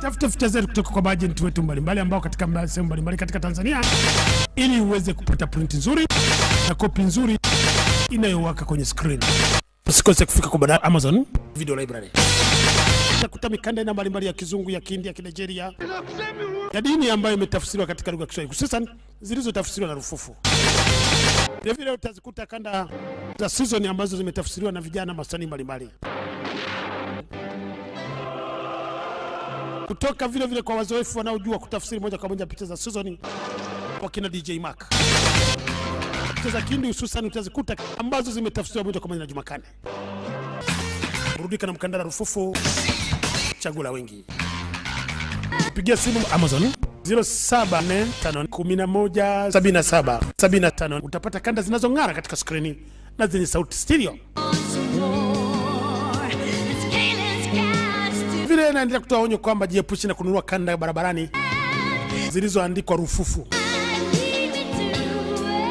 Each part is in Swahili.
Tafuta feature zetu kutoka kwa agent wetu mbalimbali ambao katika sehemu mbalimbali katika Tanzania ili uweze kupata print nzuri na copy nzuri inayowaka kwenye screen. Usikose kufika kwa Amazon Video Library. Utakuta mikanda na mbalimbali ya Kizungu, ya Kihindi, ya Nigeria, ya dini ambayo imetafsiriwa katika lugha ya Kiswahili, hususan zilizotafsiriwa na Rufufu. Vile vile utazikuta kanda za season ambazo zimetafsiriwa na vijana masanii mbalimbali. Kutoka vile vile kwa wazoefu wanaojua kutafsiri moja kwa moja picha za season kwa kina DJ Mark. Picha za Kihindi hususan utazikuta ambazo zimetafsiriwa moja kwa moja na Juma Kane. Burudika na mkandara Rufufu, chagula wengi. Pigia simu Amazon 0745117775. Utapata kanda zinazong'ara katika skrini na zenye sauti stereo. Vile naendelea kutoa onyo kwamba jiepushe na kununua kanda barabarani zilizoandikwa Rufufu.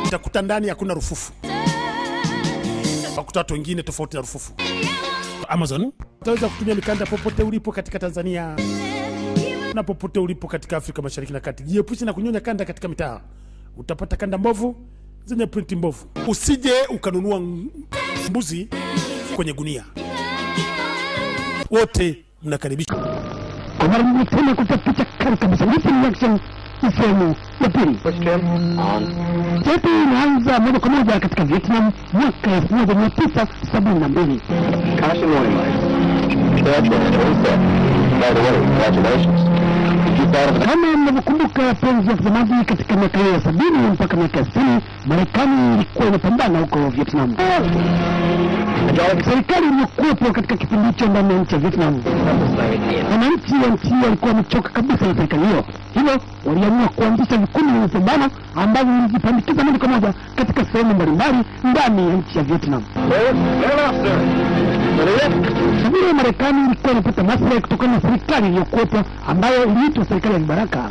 Utakuta ndani hakuna Rufufu. Utakuta watu wengine tofauti na Rufufu. Amazon utaweza kutumia mikanda popote ulipo katika Tanzania na popote ulipo katika Afrika Mashariki na Kati. Jiepushe na kunyonya kanda katika mitaa. Utapata kanda mbovu zenye print mbovu. Usije ukanunua mbuzi kwenye gunia. Wote mnakaribishwa. Kwa mara nyingine tena kutafuta kali kabisa. Listen reaction sehemu ya pili. Jetu inaanza moja kwa moja katika Vietnam mwaka 1972. Caution warning lights. Stand by, set. By the way, congratulations. Kama mnavyokumbuka wapenzi watazamaji, katika miaka ya 70 mpaka miaka ya 60 Marekani ilikuwa inapambana huko Vietnam. Serikali iliyokuwepo katika kipindi hicho ndani ya nchi ya Vietnam, wananchi wa nchi walikuwa wamechoka kabisa na serikali hiyo. Hilo waliamua kuanzisha vikundi vya mapambano ambavyo vilijipandikiza moja kwa moja katika sehemu mbalimbali ndani ya nchi ya Vietnam. Sabini Marekani ilikuwa inapata maslahi kutokana na serikali iliyokuwepo ambayo iliitwa serikali ya vibaraka.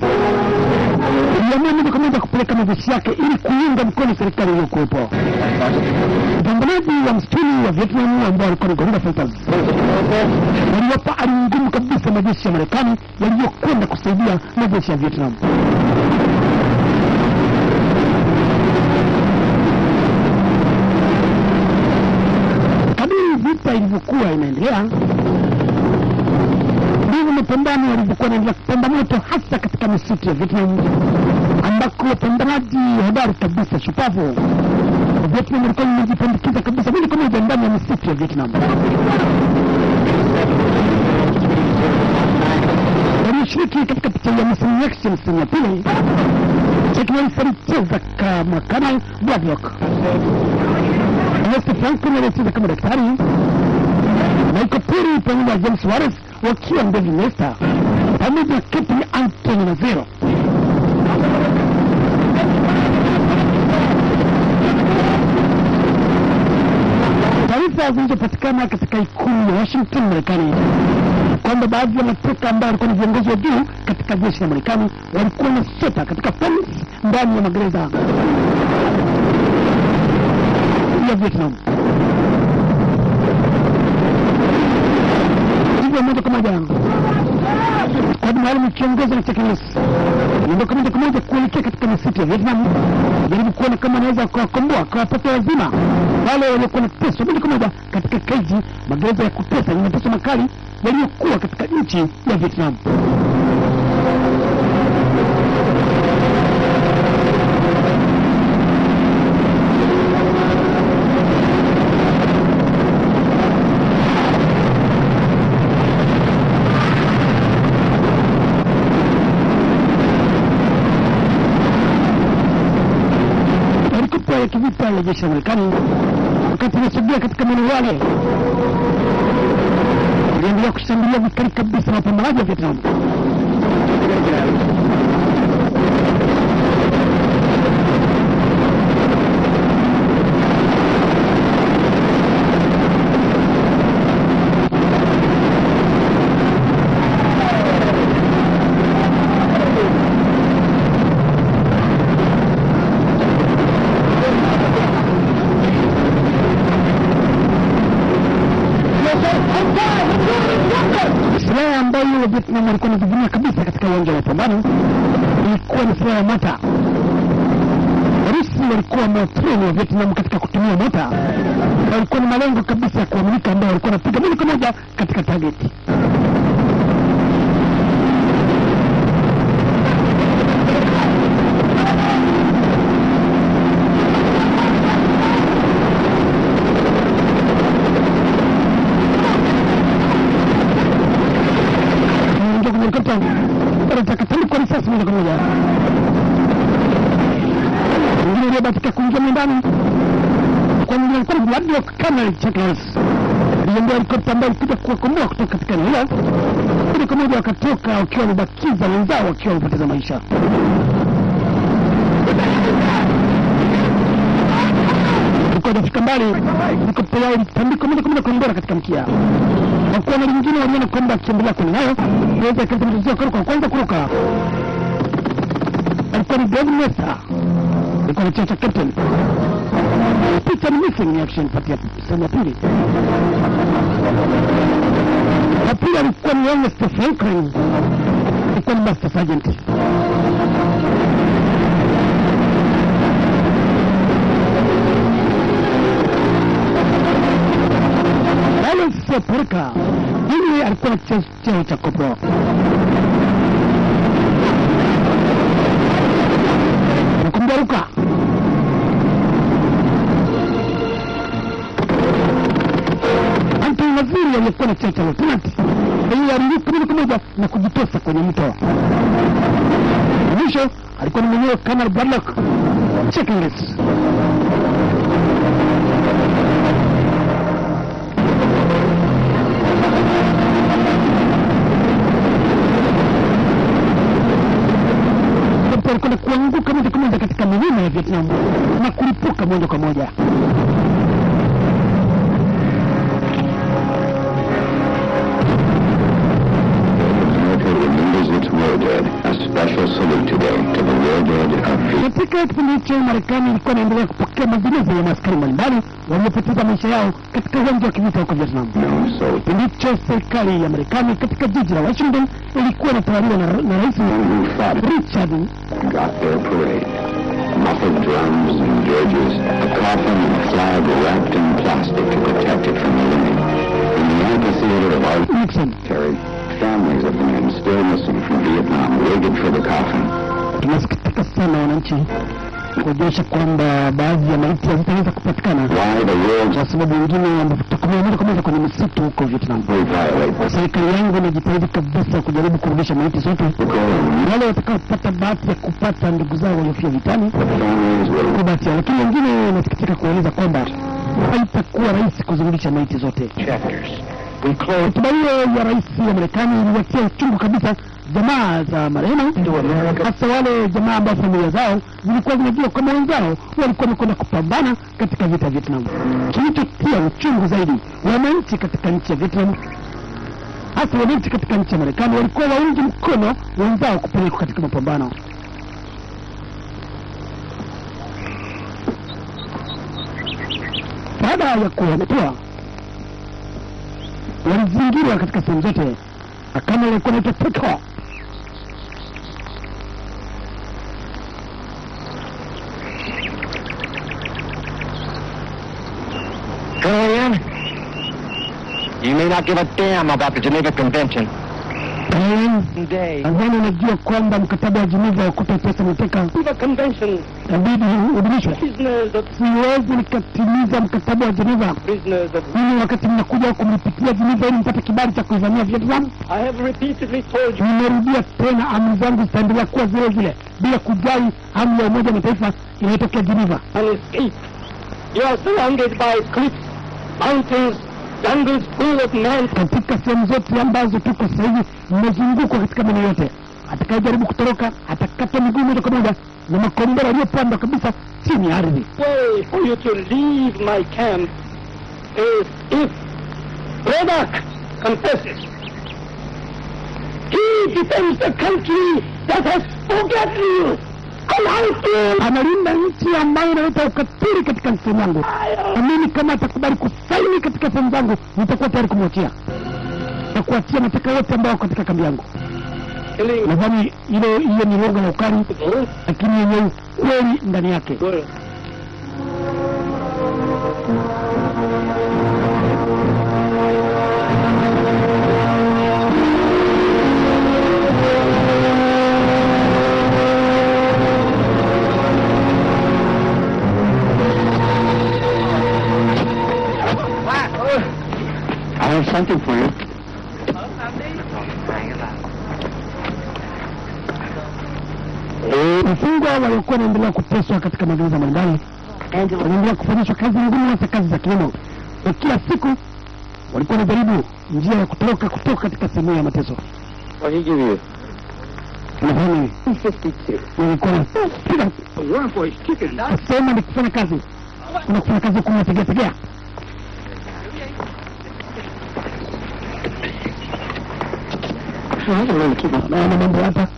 Iliamua moja kwa moja kupeleka majeshi yake ili kuunga mkono serikali iliyokuwepo. Wapambanaji wa msituni wa Vietnam ambao walikuwa ni Gorilla Fighters waliwapa hali ngumu kabisa majeshi ya Marekani yaliyokwenda kusaidia majeshi ya Vietnam. Kadiri vita ilivyokuwa inaendelea, ndivyo mapambano yalivyokuwa yanaendelea kupamba moto, hasa katika misitu ya Vietnam ambako wapambanaji hodari kabisa shupavu Vietnam walikuwa wamejipandikiza kabisa moja kwa moja ndani ya misitu ya Vietnam. Walioshiriki katika picha ya Mission Action sehemu ya pili, Cheknali alicheza kama Colonel Bradlock, Lester Franklin alicheza kama daktari, Michael Perry pamoja na James Suarez wakiwa David Lester pamoja na Captain Anthony Nazero. Taarifa zilizopatikana katika ikulu ya Washington Marekani kwamba baadhi ya mateka ambao walikuwa ni viongozi wa juu katika jeshi la Marekani walikuwa wanasota katika pens ndani ya magereza ya Vietnam. Hivyo moja kwa moja kwa maalum kiongozi na Cheknesi ndio moja kwa moja kuelekea katika misitu ya Vietnam, jaribu kuona kama anaweza kuwakomboa kwa wapata wazima wale waliokuwa wanateswa moja kwa moja katika keji, magereza ya kutesa yenye mateso makali yaliyokuwa katika nchi ya Vietnam. Ya kivita ya jeshi la Marekani wakati inasogea katika maeneo yale iliendelea kushambulia vikali kabisa wapambanaji wa Vietnam. Vietnam walikuwa wanajivunia kabisa katika uwanja wa mapambano ilikuwa ni silaha ya mota. Warusi walikuwa matreni wa Vietnam katika kutumia mota. Walikuwa na malengo kabisa ya kuaminika ambao walikuwa wanapiga moja kwa moja katika target. Kwa risasi moja kwa moja. Mwingine aliyebahatika kuingia ndani. Kwa mwingine alikuwa ni Bloodlock Colonel Chuck Norris. Aliendea helikopta ambayo ilikuja kuwakomboa kutoka katika eneo hilo. Moja kwa moja wakatoka wakiwa wamebakiza wenzao wakiwa wamepoteza maisha. Walikuwa wanafika mbali, helikopta yao ilitandikwa moja kwa moja kwa mbora katika mkia. Wakuwa na lingine waliona kwamba akiendelea kwenye nayo waweza ikazimituzia kuruka kwanza kuruka. Alikuwa ni David Mesa, alikuwa ni cheo cha captain. Peter missing action pati ya sehemu ya pili. Na pia alikuwa ni Ernest Franklin, alikuwa ni Master Sergeant. Sio Porka, yule alikuwa cheo cha kopro. Nakumbuka Anthony Naziri alikuwa na cheo cha lieutenant. Yeye aliruka moja kwa moja na kujitosa kwenye mto. Mwisho alikuwa ni mwenyewe Colonel Bloodlock Chuck Norris. Walikuwa kuanguka moja kwa moja katika milima ya Vietnam na kulipuka moja kwa moja. Katika kipindi hicho Marekani ilikuwa inaendelea kupokea majeneza ya maaskari mbalimbali waliopoteza maisha yao katika uwanja wa kivita huko Vietnam. Kipindi hicho serikali ya Marekani katika jiji la Washington ilikuwa inatawaliwa na Rais Richard. Got their parade. Muffled drums and dirges, a coffin and flag wrapped in plastic to protect it from the wind. In the amphitheater of our military, families of the men still missing from Vietnam waited for the coffin. Tunasikitika sana wananchi kuonyesha kwamba baadhi ya maiti hazitaweza kupatikana kwa sababu wengine wametokomea moja kwa moja kwenye misitu huko Vietnam. Serikali yangu inajitahidi kabisa kujaribu kurudisha maiti zote. Wale watakaopata bahati ya kupata ndugu zao waliofia vitani kubatia, lakini wengine wanasikitika kueleza kwamba haitakuwa rahisi kuzirudisha maiti zote. Hotuba hiyo ya rais wa Marekani iliwatia uchungu kabisa jamaa za marehemu, hasa wale jamaa ambao familia zao zilikuwa zinajua kama wenzao walikuwa wamekwenda kupambana katika vita ya Vietnam. Kilichotia uchungu zaidi, wananchi katika nchi ya Vietnam, hasa wananchi katika nchi ya Marekani, walikuwa waungi mkono wenzao kupelekwa katika mapambano. Baada ya kuwametua, walizingirwa katika sehemu zote. Kama walikuwa naitwa Petro. Colonel, you may not give a damn about the Geneva Convention. Nadhani unajua kwamba mkataba wa Geneva wa kupa pesa mateka inabidi udumishwe. Siwezi nikatimiza mkataba wa Geneva. Mimi wakati mnakuja huku mlipitia Geneva ili mpate kibali cha kuivamia Vietnam. Nimerudia tena, amri zangu zitaendelea kuwa zile zile bila kujali hamu ya Umoja wa Mataifa inayotokea Geneva. You are surrounded by cliffs, mountains, jungles full of men. Katika sehemu zote ambazo tuko sasa hivi mmezungukwa katika maeneo yote. Atakayejaribu kutoroka atakata miguu moja kwa moja na makombora yaliyopandwa kabisa chini ya ardhi. Way for you to leave my camp is if Braddock confesses. He defends the country that has forgotten you. Analinda nchi ambayo inaleta ukatili katika sehemu yangu. Mimi kama atakubali kusaini katika sehemu zangu, nitakuwa tayari kumwachia na kuachia mateka wote ambao katika kambi yangu. killing. Nadhani hiyo ni lugha ya ukali, lakini yenye kweli ndani yake. I have something for you. Wafungwa waliokuwa wanaendelea kuteswa katika magereza mbalimbali wanaendelea kufanyishwa kazi ngumu, hasa kazi za kilimo, na kila siku walikuwa wanajaribu njia ya kutoka katika sehemu ya mateso. What did he give you? Nadhani 52. nilikuwa na Run for his chicken. sema ni kufanya kazi, kuna kufanya kazi huku unategea. Na mambo hapa.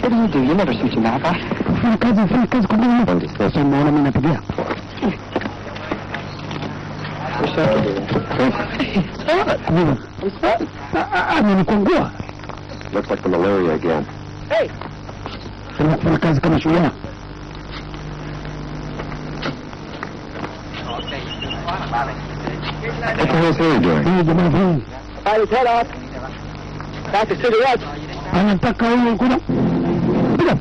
What do you do? You never see your napa. Fanya kazi kwa nini? Sasa unaona mimi napigia. What's that? Amenikongua. Looks like the malaria again. Hey! Fanya kazi kama shujaa. What the hell's Harry doing? Hii jamaa hii By his head off. Back to City Watch. anataka huyo kuna piga.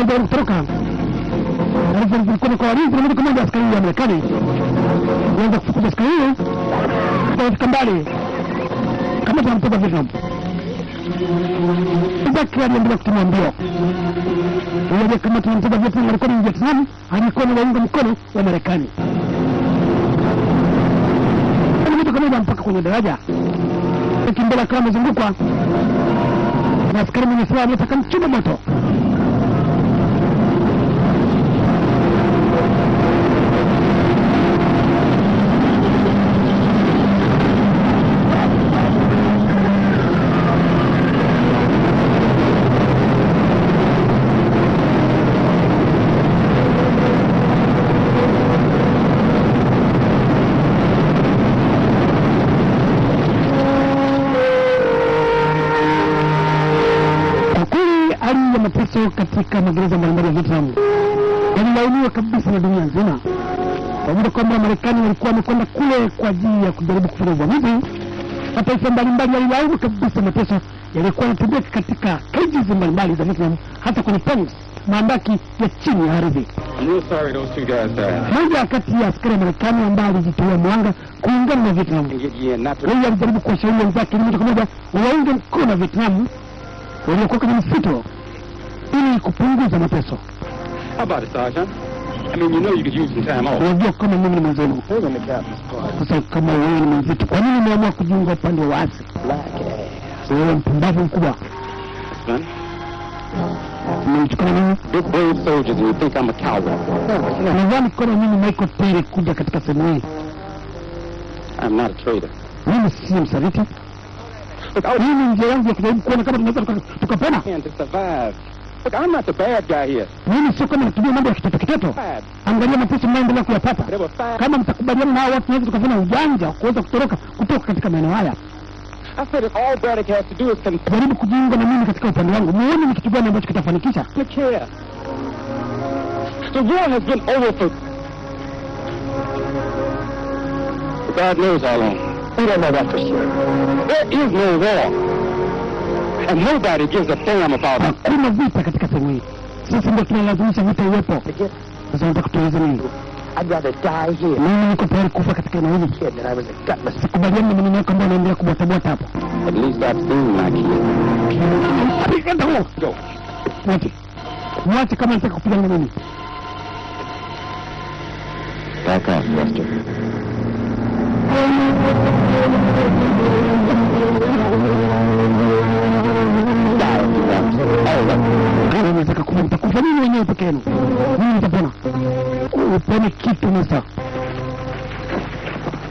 Ndio kutoka. Alikuwa kwa walinzi na kama askari wa Marekani. Anza kufukuza askari huyo. Kwa mbali. Kama tunamtoka Vietnam. Zaki aliendelea kutumia mbio. Yeye kama tunamtoka Vietnam alikuwa ni Vietnam, alikuwa ni waunga mkono wa Marekani. Mtu kama mpaka kwenye daraja. Kimbele kama mzungukwa. Na askari mwenye silaha anataka mchoma moto. Mateso katika magereza mbalimbali ya Vietnam yalilaumiwa kabisa na dunia nzima, pamoja kwamba Marekani walikuwa wamekwenda kule kwa ajili ya kujaribu kufanya uvamizi. Mataifa mbalimbali yalilaumu kabisa mateso yalikuwa yanatendeka katika cages mbalimbali za Vietnam, hata kwenye tanks, maandaki ya chini ya ardhi. I'm real sorry those two guys died. Mmoja kati ya askari Marekani ambaye alijitoa mwanga kuungana na Vietnam, yeye alijaribu kuwashauri wenzake moja kwa moja waunge mkono Vietnam waliokuwa kwenye msito ili kupunguza mateso. How about it, Sergeant? I mean, you know you could use some time off. Unajua kama mimi ni mwenzenu. Sasa kama wewe ni mwenzetu, kwa nini umeamua kujiunga upande wa waasi? Wewe mpumbavu mkubwa. Mnichukua nini? Big brave soldiers and you think I'm a coward. Nadhani kama mimi Michael Perry kuja katika sehemu hii. I'm not a traitor. Mimi si msaliti. Mimi njia yangu ya kujaribu kuona kama tunaweza tukapona. And to survive. Look, I'm not the bad guy here. Mimi sio kama natumia mambo ya kitoto. Angalia mateso mnaendelea kuyapata. Kama mtakubaliana na hao watu tunaweza tukafanya ujanja kuweza kutoka katika maeneo haya. I said that all Braddock has to do is jaribu kujiunga na mimi katika upande wangu. Muone ni kitu gani ambacho kitafanikisha. take care. The war has been over for God knows how long. We don't know that for sure. There is no war. And nobody gives a damn about it. Hakuna vita katika sehemu hii. Sisi ndio tunalazimisha vita iwepo. Sasa nataka tueleze nini? I'd rather die here. Mimi niko tayari kufa katika eneo hili. Kid, that I was a gutless. Sikubaliani na maneno yako ambayo yanaendelea kubwatabwata hapo. At least I've seen my kid. Enda huo. Go. Mwache kama nataka kupigana na mimi. Back off, Lester. Kama nataka kufa, nitakufa mimi mwenyewe peke yangu. Mimi nitapona. Upone kitu Musa.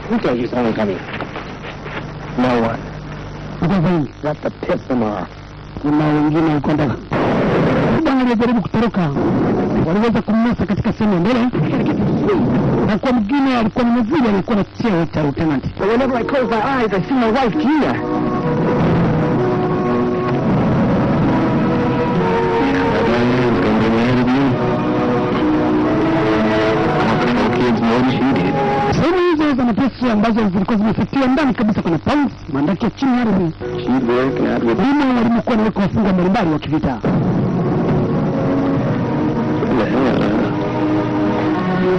Who told you someone coming? No one. Ukafanya. Got to piss them off. Kuna wengine walikwenda. Bwana alijaribu kutoroka. Waliweza kumnasa katika sehemu mbele. Na kwa mwingine alikuwa ni mzee, alikuwa na cheo cha lieutenant. So whenever I close my eyes, I see my wife, Gina. kutia ndani kabisa kwenye pounds, mandaki ya chini ya ardhi. Limo walimokuwa naweka wafungwa mbalimbali wa kivita.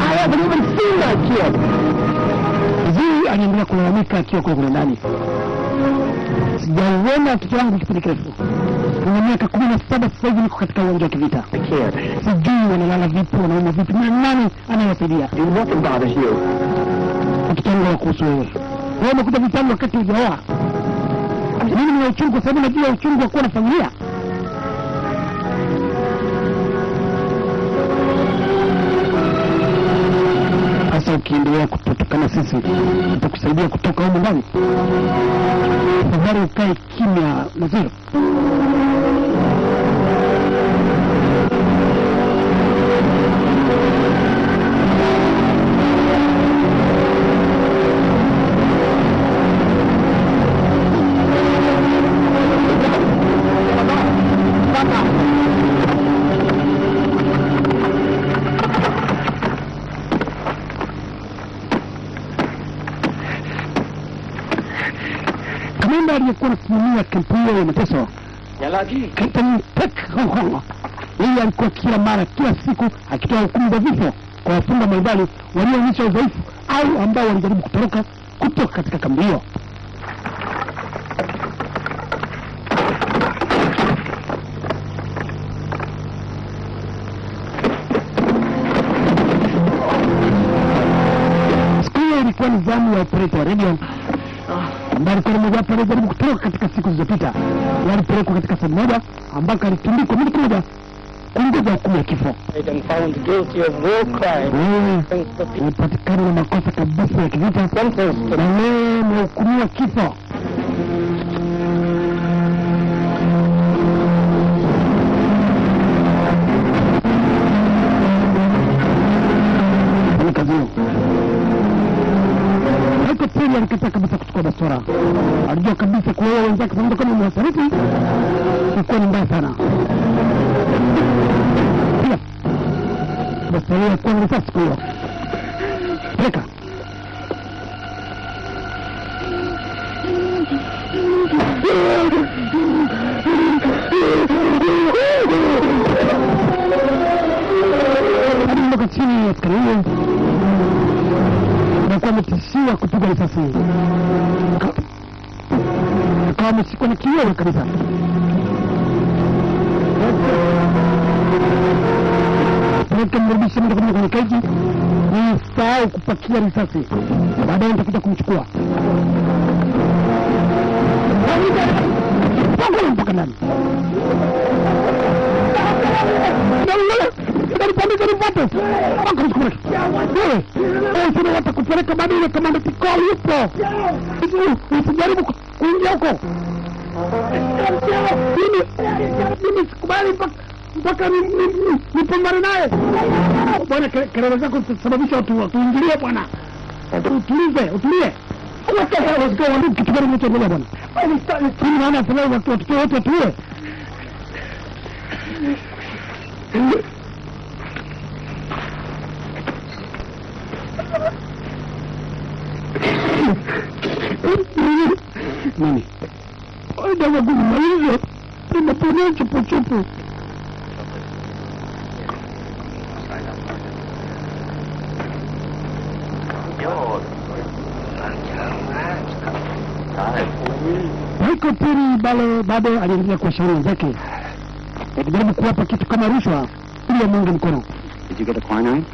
I haven't even seen that kid. Zii anaendelea kulalamika akiwa kule ndani. Sijauona watoto wangu kipindi kirefu. Kuna miaka 17 sasa hivi niko katika uwanja wa kivita. Sijui wanalala vipi, wanauma vipi, na nani anayewasaidia. Watoto wangu wakuhusu wewe. Wewe umekuja vitani wakati hujaoa. Mimi nina uchungu kwa sababu najua uchungu wa kuwa na familia. Sasa ukiendelea kututukana sisi, tutakusaidia kutoka huko ndani. Tafadhali ukae kimya Naziro. Kamanda aliyekuwa anasimamia kampu hiyo ya mateso, Captain Peck Hong, yeye alikuwa kila mara, kila siku akitoa hukumu za vifo kwa wafungwa mbalimbali walioonyesha udhaifu au ambao walijaribu kutoroka kutoka katika kambi hiyo. Siku hiyo ilikuwa ni zamu ya operator wa radio ambaye alikuwa mmoja wapo alijaribu kutoka katika siku zilizopita. Walipelekwa katika sehemu moja ambako alitundikwa moja kwa moja kungoja hukumu ya kifo. Alipatikana na makosa kabisa ya kivita na leo amehukumiwa kifo. Pili alikataa kabisa kuchukua bastora. Alijua kabisa kuwa wenzake pamoja kama mwasaliti ilikuwa ni mbaya sana. Pia bastora ya kuwa risasi kwa hiyo. Peleka. Alimboka chini ya askari huyo na kwa ametishiwa kupiga risasi. Akawa ameshikwa na kiwewe kabisa. Peleka mrudishe moja kwa moja kwenye keji. Nisahau kupakia risasi. Baadaye nitakuja kumchukua. Pangula mpaka ndani. Nipandike nipate. Wako mchukumaki. Wewe sina wata kupeleka bado ile kamanda Tikol yupo. Usijaribu kuingia huko. Mimi sikubali mpaka nipambane naye. Bwana kelele zako sababisha tuingilie bwana. Utulize. What the hell is going on? Kitu gani kinachoendelea bwana? Mimi naona afadhali watoto wote watulie. Nini? Oida wagumu hivyo. Tunaponya chupu. Haiko Piri bado aliendelea kuwashauri wenzake. Akijaribu kuwapa kitu kama rushwa ili wamunge mkono. Did you get a quinine?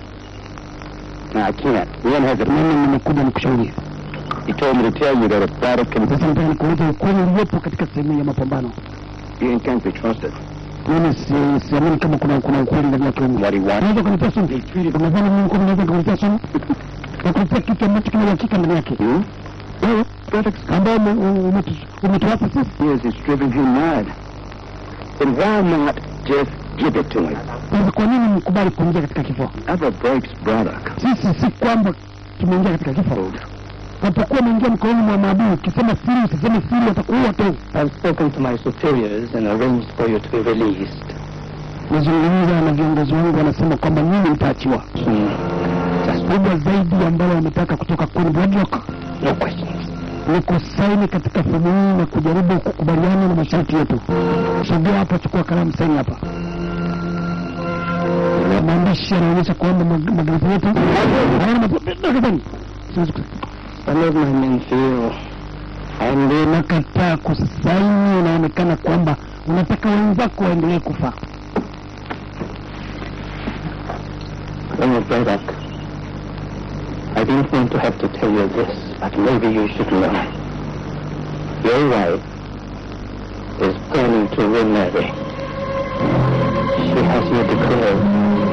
No, I can't. Ian has it. Mimi nimekuja nikushauri. He told me to tell you that if Braddock can... Sasa nataka nikueleze ukweli uliopo katika sehemu ya mapambano. Ian can't be trusted. Mimi siamini kama kuna ukweli ndani yake. What he wants. Unaweza kunitia sumu? Unadhani mimi naweza kunitia sumu? Nakuletea kitu ambacho kina uhakika ndani yake. Wewe, ambaye umetuwapa sisi. Yes, it's driven him mad. Then why not just give it to him? Sasa kwa nini mkubali kuingia katika kifo? Never breaks Braddock. Sisi si kwamba tumeingia katika kifo. Unapokuwa umeingia mkononi mwa maadui, ukisema siri usiseme siri watakuua tu. I've spoken to my superiors and arranged for you to be released. Nazungumza na viongozi wangu, wanasema kwamba nyinyi mtaachiwa. Kubwa zaidi ambalo wametaka kutoka kwa Braddock. No questions. ni kusaini katika fomu hii na kujaribu kukubaliana na masharti yetu. Sogea hapa, chukua kalamu, saini hapa. Maandishi yanaonyesha kwamba magereza yetu hayana matatizo. Ndio nakataa kusaini. Inaonekana kwamba unataka wenzako waendelee kufa. Braddock, I don't want to have to tell you this, but maybe you should know. Your wife is planning to remarry. She has you declared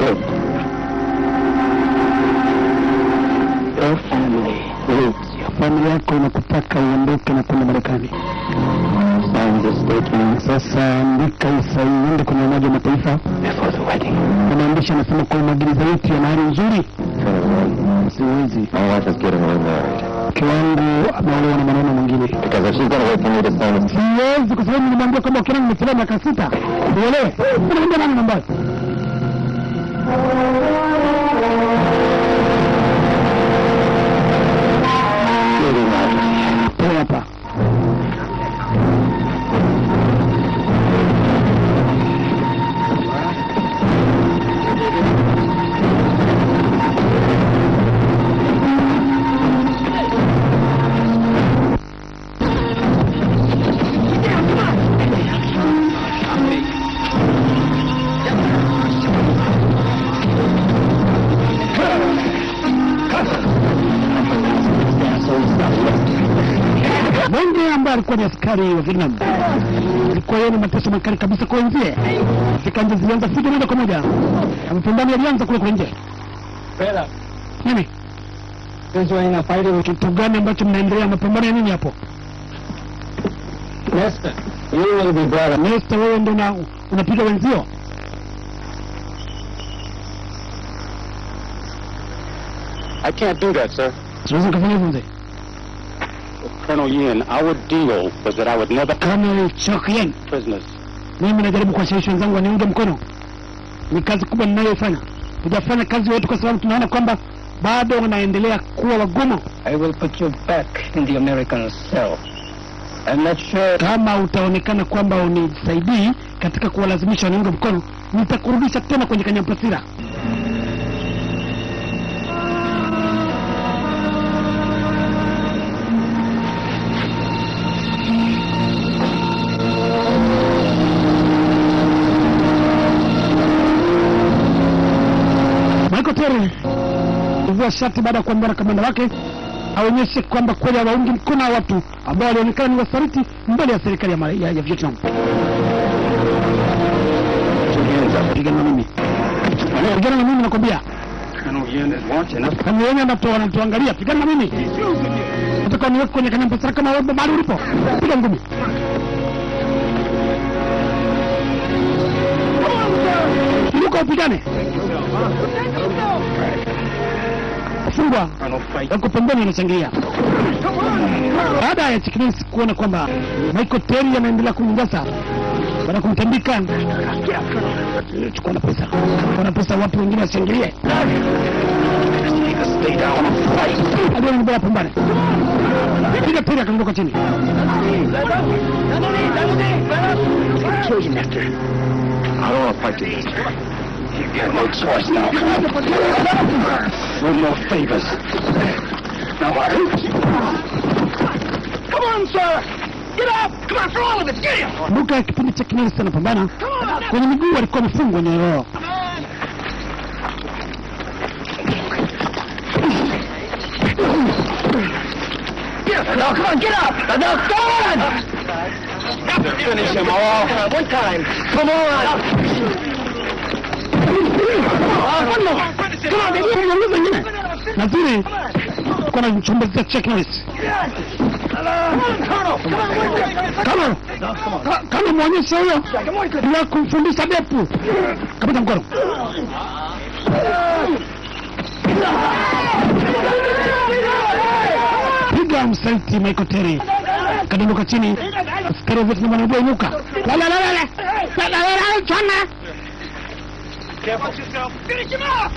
dead. Your family needs you. Familia yako inakutaka uondoke na kwenda Marekani. Sign the statement. Sasa andika isaini, ende kwenye Umoja wa Mataifa Before the wedding. na maandishi yanasema kwa magereza yetu yana hali nzuri. Siwezi. My wife is getting remarried. Mke wangu ameolewa na mwanaume mwingine. Because if she's going to wait for me to sign it, Siwezi kwa sababu nilimwambia kwamba ukiona nimechelewa miaka 6. Uelewe. Unamwambia nani namba? Hapa. Mwenge ambaye alikuwa ni askari wa Vietnam, alikuwa yeye ni mateso makali kabisa kwa wenzie. Katika nje zilianza fujo moja kwa moja. Mapambano yalianza kule nje. Braddock, Nini? this way in a fighting. Kitu gani ambacho mnaendelea mapambano ya nini hapo? Lester, you will be Braddock. Nesta, wewe ndio unapiga wenzio? I can't do that, sir. Siwezi kufanya hivyo mzee. Colonel Yin, our deal was that I would never Colonel Chokyen, prisoners. mimi najaribu kuwashawishi wenzangu waniunge mkono. Ni kazi kubwa ninayofanya. Tujafanya kazi yetu kwa sababu tunaona kwamba bado wanaendelea kuwa wagumu. I will put you back in the American cell. I'm not sure. Kama utaonekana kwamba unisaidii katika kuwalazimisha waniunge mkono, nitakurudisha tena kwenye Kanyampasira. Michael Terry kuvua shati baada ya kuambiwa na kamanda wake aonyeshe kwamba kweli hawaungi mkono wa watu ambao walionekana ni wasaliti mbele ya serikali ya Vietnam. Pigana na mimi. Pigana na mimi nakwambia. Colonel Yin is watching us. Kama wewe wanatuangalia, pigana na mimi. Nataka niweke kwenye Kanyampasira kama wewe bado ulipo. Piga ngumi. Inuka upigane. Fungwa. Wako pembeni wanachangia. Baada ya Chiknesi kuona kwamba Michael Terry anaendelea kumnyanyasa, baada kumtandika, chukua na pesa. Kuna pesa, watu wengine wasiingilie. Adwa ni bora pambane. Piga Terry akaondoka chini. kill you, mister. I don't want to fight you, mister. You got no choice now. No more favors. Now what? Come on, sir! Get up! Come on, for all of it, get him! Buka kipindi cha Kinesi anapambana. Kwenye miguu alikuwa amefungwa nyororo. Now, come on, get up! Now, come on! Finish him off. One time. Come on! One more! Come on, baby! Naziri kuna mchombezi cha Kinesi. Kama mwonyesha huyo bila kumfundisha depu. Kapita mkono. Piga msaiti Michael Terry. Kadondoka chini. Askari wote ni wanajua inuka. La chana. Careful yourself. Finish him off!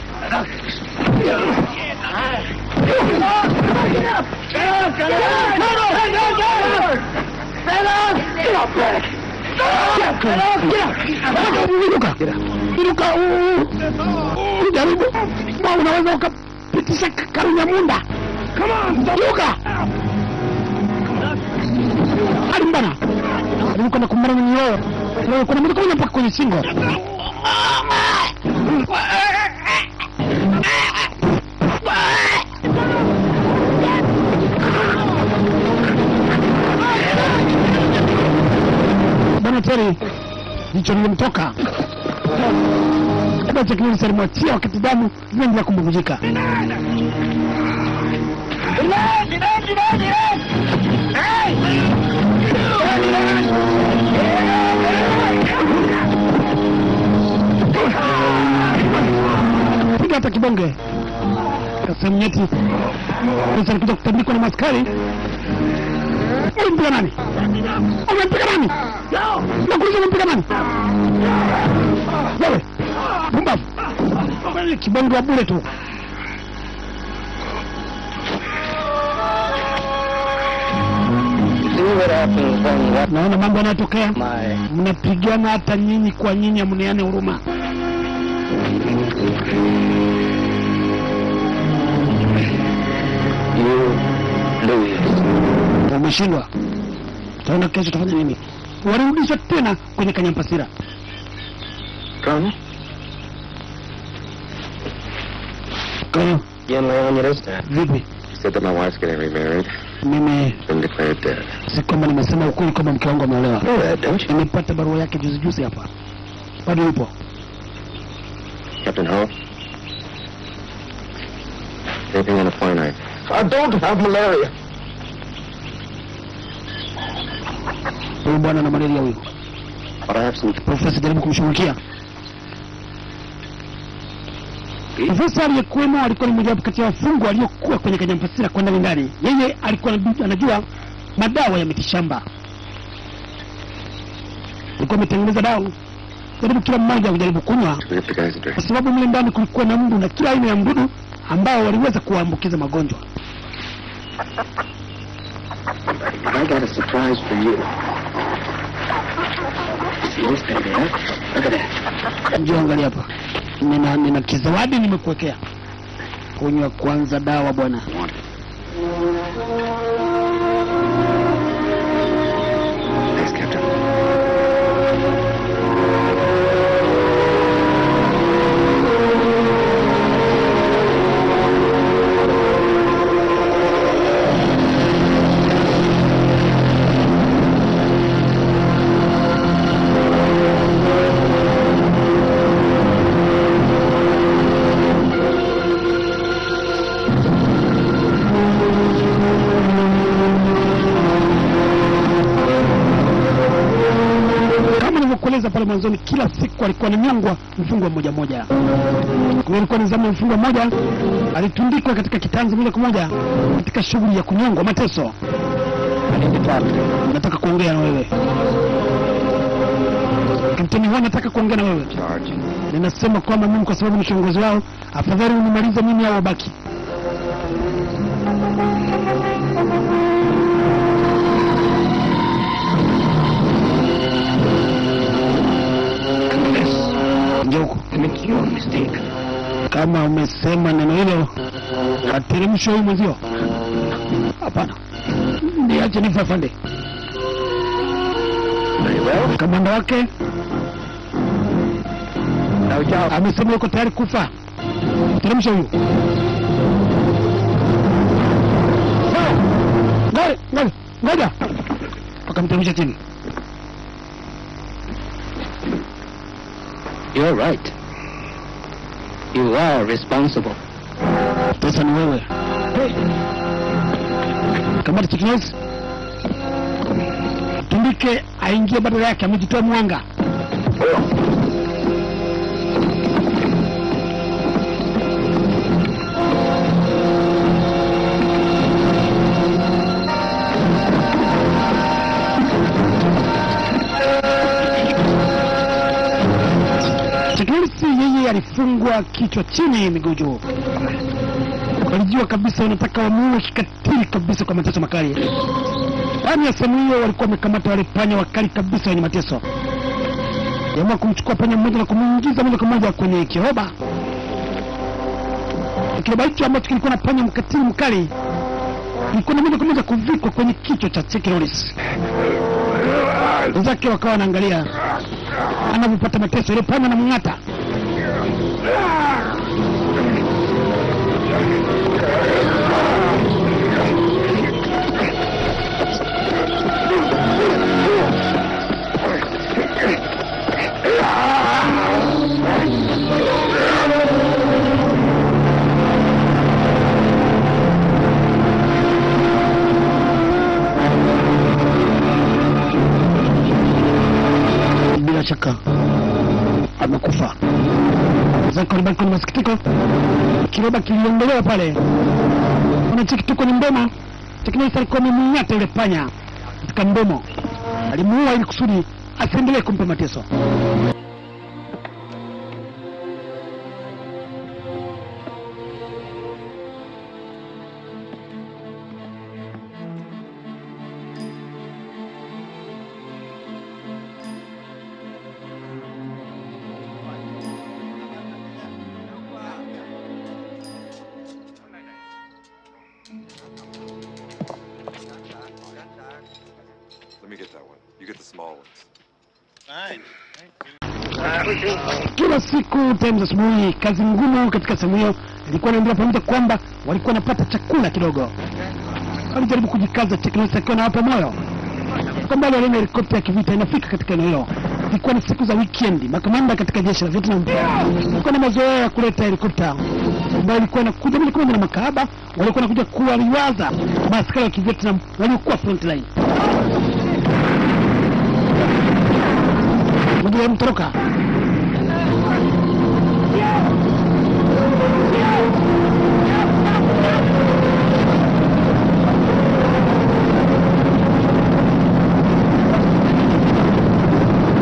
Jaribu. Unaweza ukapitisha Karunyamunda. Come on, Luka. Alimbana. Alimuka na kumara na nyoyo. Leo kuna mtu kwenye mpaka kwenye shingo. Bwana Terry, jicho lilimtoka. Kabla chakini salimwatia wakati damu zinaendelea kumbubujika. Piga hata kibonge. Kasemu nyeti. Sasa alikuja kutandikwa na maskari. Umempiga nani? Umempiga nani? Nakuuliza umempiga nani? Wewe. Pumbavu. Kibonge wa bure tu. Naona mambo yanatokea. Mnapigana hata nyinyi kwa nyinyi, mniane huruma. Umeshindwa. Taona kesho tafanya nini? Warudisha tena kwenye Kanyampasira. Colonel? Colonel? Yeah, my own this time. Vipi? Said that my wife's getting remarried. Mimi Been declared dead. si kama nimesema ukweli kama mke wangu ameolewa. Know that, don't you? Nimepata barua yake juzi hapa. Bado yupo. Captain Hull? Anything on the 29th? I don't have malaria. Huyu bwana na malaria huyu. But I have some... Profesa jaribu kumshughulikia. Profesa aliyekuwemo alikuwa ni mmoja kati ya wafungwa waliokuwa kwenye Kanyampasira kwa ndani. Yeye alikuwa anajua madawa ya mitishamba. Alikuwa ametengeneza dawa. Karibu kila mmoja kujaribu kunywa. Kwa sababu mle ndani kulikuwa na mbu na kila aina ya mdudu ambao waliweza kuambukiza magonjwa. I got a surprise for you. See this baby, huh? Look at that. Njoo angalia hapa. Nina kizawadi nimekuwekea. Kunywa kwanza dawa bwana. Thanks, Captain. Pale mwanzoni kila siku alikuwa ananyongwa mfungwa mmoja. Kwa alikuwa nizamu mfungwa mmoja alitundikwa katika kitanzi moja kwa moja katika shughuli ya kunyongwa mateso. Nataka kuongea na wewe. Kapteni Huwa, nataka kuongea na wewe. Ninasema kwamba mimi kwa sababu ni kiongozi wao, afadhali unimalize mimi au wabaki. Kama umesema neno hilo, ateremsho huyu mwenzio. Hapana. Niache nife afande. Kamanda wake amesema yuko tayari kufa. Ateremsho huyu. Ngoja. Akamteremsha chini. You're right. You are responsible. Sasa ni wewe. Kamanda Chikinesi, tundike aingie badala yake, amejitoa mwanga. Chikinesi yeye alifungwa kichwa chini miguu juu. walijua kabisa wanataka wamuue kikatili kabisa kwa mateso makali. Ndani ya sehemu hiyo walikuwa wamekamata wale panya wakali kabisa wenye mateso. Jamaa kumchukua panya mmoja na kumuingiza moja kwa moja kwenye kiroba. Kiroba hicho ambacho kilikuwa na panya mkatili mkali ilikuwa na moja kwa moja kuvikwa kwenye kichwa cha Chuck Norris. Wenzake wakawa wanaangalia anapopata mateso ile panya na mng'ata. Bila shaka amekufa. Zako ni baki na masikitiko. Kiroba kiliondolewa pale. Unacheki tu kwenye mdomo. Teknolojia alikuwa amemng'ata yule panya katika mdomo. Alimuua ili kusudi asiendelee kumpa mateso. Let me get that one. You get the small ones. Kila siku time asubuhi kazi ngumu katika sehemu hiyo ilikuwa inaendelea pamoja kwamba walikuwa wanapata chakula kidogo. Walijaribu kujikaza teknolojia akiwa na hapo moyo. Kwa mbali wale helikopta ya kivita inafika katika eneo hilo. Ilikuwa ni siku za weekend. Makamanda katika jeshi la Vietnam walikuwa na mazoea ya kuleta helikopta ambayo ilikuwa inakuja moja kwa moja na makahaba walikuwa wanakuja kuwaliwaza maaskari wa Kivietnam waliokuwa front line. Mmoja mtoroka.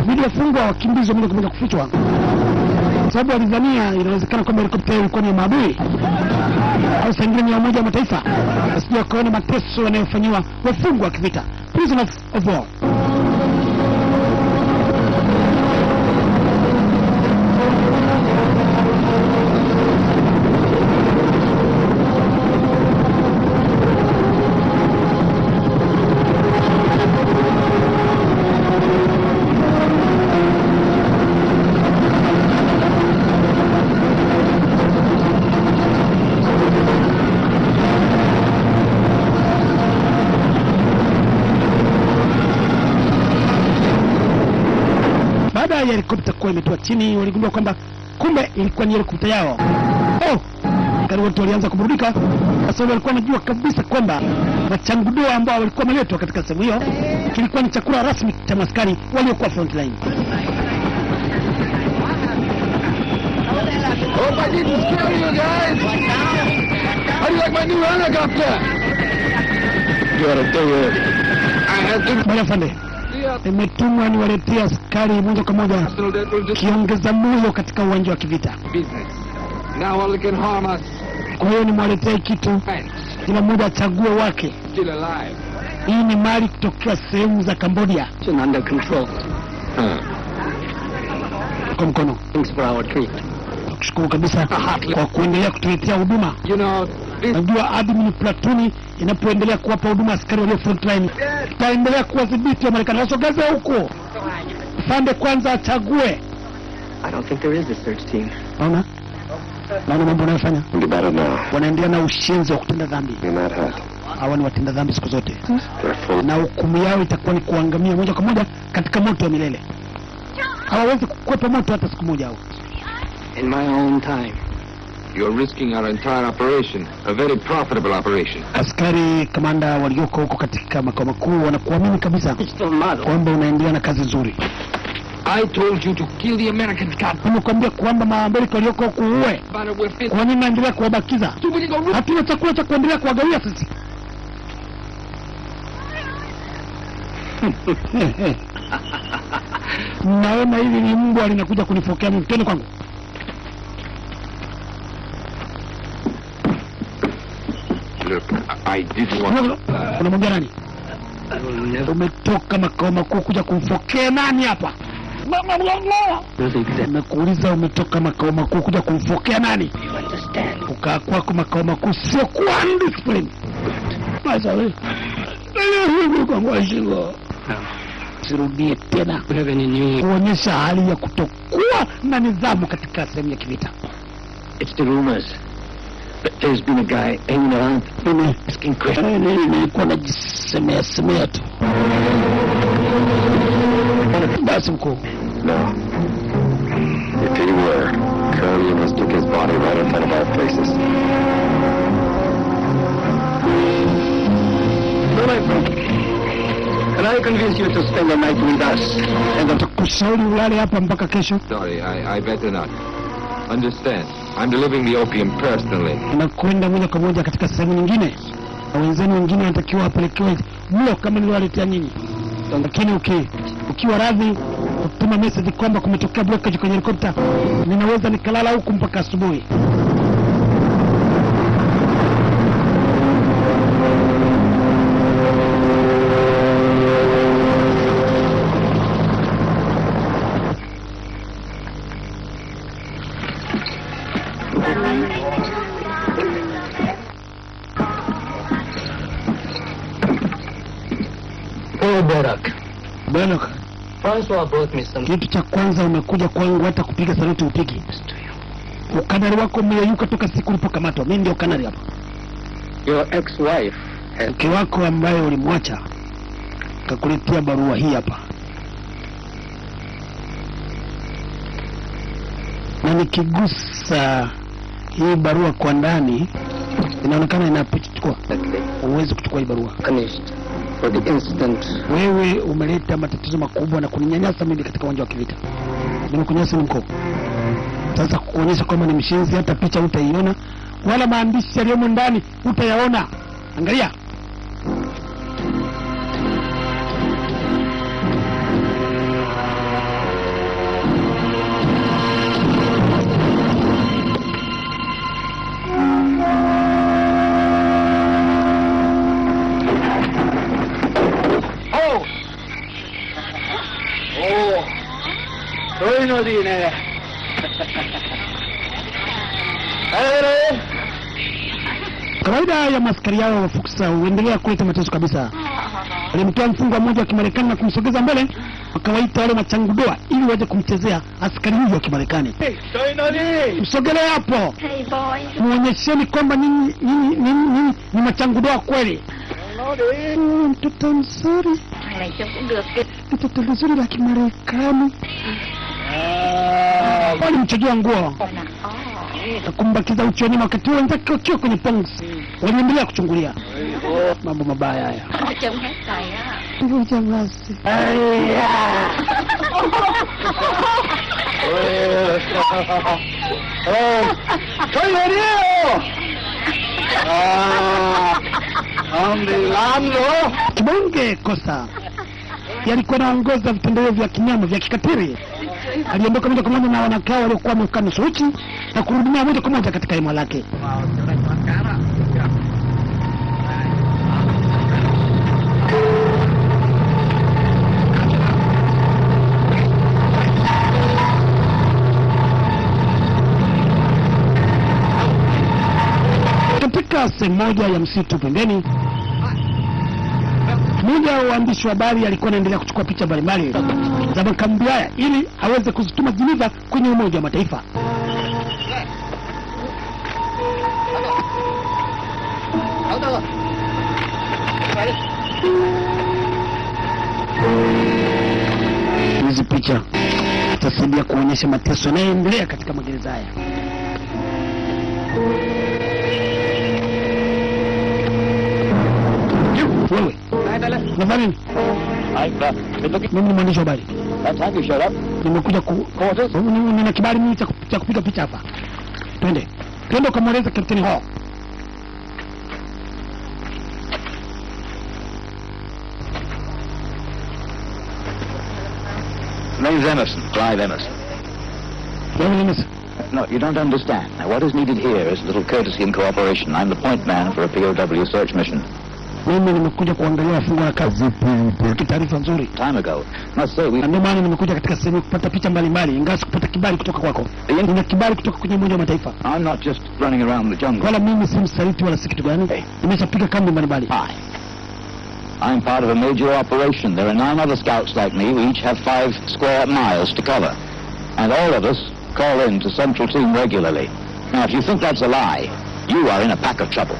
Video fungwa wakimbizi moja kwa moja kufichwa. Sababu walidhania inawezekana kwamba helikopta ilikuwa ni maadui au sangine ni Umoja wa Mataifa. Asije wakaona mateso yanayofanywa wafungwa wa kivita, prisoners of war. Baada ya helikopta kuwa imetua chini, waligundua kwamba kumbe ilikuwa ni helikopta yao. Askari wote walianza kuburudika kwa sababu walikuwa wanajua kabisa kwamba machangudoa ambao walikuwa wameletwa katika sehemu hiyo kilikuwa ni chakula rasmi cha askari waliokuwa front line. Hope I didn't scare you guys. How do you like my new helicopter? You ought to tell you. I have to... Bwana Fande, nimetumwa niwaletea askari moja kwa moja kiongeza moyo katika uwanja wa kivita. Now all can harm us. Kwa hiyo nimwaletea kitu, kila mmoja achague wake. Still alive. Hii ni mali kutoka sehemu za Cambodia. It's under control. Kwa mkono. Thanks for our treat. Kushukuru kabisa kwa kuendelea kutuletea huduma. You know, this... Najua admin platuni inapoendelea kuwapa huduma askari walio front line, itaendelea kuwadhibiti wa Marekani. Wasogeze huko. Fande kwanza achague. I don't think there is a search team. Naona mambo wanayofanya. Think about it now. Wanaendelea na ushenzi wa kutenda dhambi. You're not hurt. Hawa ni watenda dhambi siku zote. They're full. Na hukumu yao itakuwa ni kuangamia moja kwa moja katika moto wa milele. Hawawezi kukwepa moto hata siku moja hao. In my own time. You're risking our entire operation, a very profitable operation. Askari kamanda walioko huko katika makao makuu wanakuamini kabisa kwamba unaendelea na kazi nzuri. I told you to kill the American cop. Nimekuambia kwamba Maamerika walioko huko uwe. Kwa nini naendelea kuwabakiza? Hatuna chakula cha kuendelea kuwagawia sisi. Naona hili ni mbwa linakuja kunifokea mtoni kwangu. I didn't want... Unamwambia nani? Umetoka makao makuu kuja kumfokea nani hapa? Nimekuuliza umetoka makao makuu kuja kumfokea nani? Kukaa kwako makao makuu sio kuwa undiscipline. Sasa wewe sirudie tena kuonyesha hali ya kutokuwa na nidhamu katika sehemu ya kivita. It's the rumors. But there's been a guy hanging around asking questions. Nilikuwa najisemea tu. Basi mkuu. No. If he were, Curly mistook his body right in front of our places. So my friend, can I convince you to spend the night with us? And atakushauri ulale hapa mpaka kesho. Sorry, I better not. Understand, I'm delivering the opium personally. Unakwenda moja kwa moja katika sehemu nyingine. Na wenzenu wengine wanatakiwa wapelekewe mlo kama niliwaletea nyinyi. Lakini ukiwa radhi kutuma message kwamba kumetokea blockage kwenye helikopta, ninaweza nikalala huku mpaka asubuhi. Oh, Barak. Barak, Francois brought me some... kitu cha kwanza umekuja kwangu hata kupiga saluti upigi. Ukanari wako umeyuka toka siku ulipokamatwa. Mimi ndio kanari hapa. Your ex-wife has... Mke wako ambaye ulimwacha kakuletea barua hii hapa. Na nikigusa hii barua kwa ndani inaonekana inapichukua. Uweze kuchukua hii barua. punished for the incident. Wewe umeleta matatizo makubwa na kuninyanyasa mimi katika uwanja wa kivita. Nimekunyanyasa mkuu. Sasa kuonyesha kwamba ni mshenzi, hata picha utaiona wala maandishi yaliyomo ndani utayaona. Angalia. Kawaida ya maskari yao wa Fuksa huendelea kuleta mateso kabisa. Walimtoa mfungwa mmoja wa Kimarekani na kumsogeza mbele, wakawaita wale machangudoa ili waje kumchezea askari huyo wa Kimarekani. Msogelee hapo. Hey boy. Muonyesheni kwamba nyinyi ni machangudoa kweli. Mtoto mzuri. Này trông cũng được kìa. Mtoto mzuri la Kimarekani. Walimchojua nguo na kumbakiza uchoni wakati wenzake wakiwa kwenye pongs. Waliendelea kuchungulia. Mambo mabaya haya. Trông hết tài á. Ndio jamasi. Kibonge kosa yalikuwa naongoza vitendo vya kinyama vya kikatili. Aliondoka moja kwa moja na wanakao waliokuwa wamekaa nusu uchi na kurudumia moja kwa moja katika hema lake. Katika sehemu moja ya msitu pembeni, mmoja wa waandishi wa habari alikuwa anaendelea kuchukua picha mbalimbali za makambi haya ili aweze kuzituma Geneva kwenye Umoja wa Mataifa. Hizi picha zitasaidia kuonyesha mateso yanayoendelea katika magereza haya. Wewe unafanya nini? Mimi ni mwandishi wa habari. Nimekuja nina kibali mimi cha kupiga picha hapa. Twende ukamweleza Kapteni Hall. Name's Emerson, Clive Emerson. Wewe Emerson. No, you don't understand. Now, what is needed here is a little courtesy and cooperation. I'm the point man for a POW search mission. Mimi nimekuja kuangalia wafungwa na kazi zipi, taarifa nzuri. Time ago, must say we... Ndio maana nimekuja katika sehemu kupata picha mbalimbali, ingawa kupata kibali kutoka kwako. Nina kibali kutoka kwenye Umoja wa Mataifa. I'm not just running around the jungle. Wala mimi si msaliti wala si kitu gani. Nimeshapiga kambi mbalimbali. I'm part of a major operation. There are 9 other scouts like me. We each have 5 square miles to cover. And all of us call in to Central Team regularly. Now, if you think that's a lie, you are in a pack of trouble.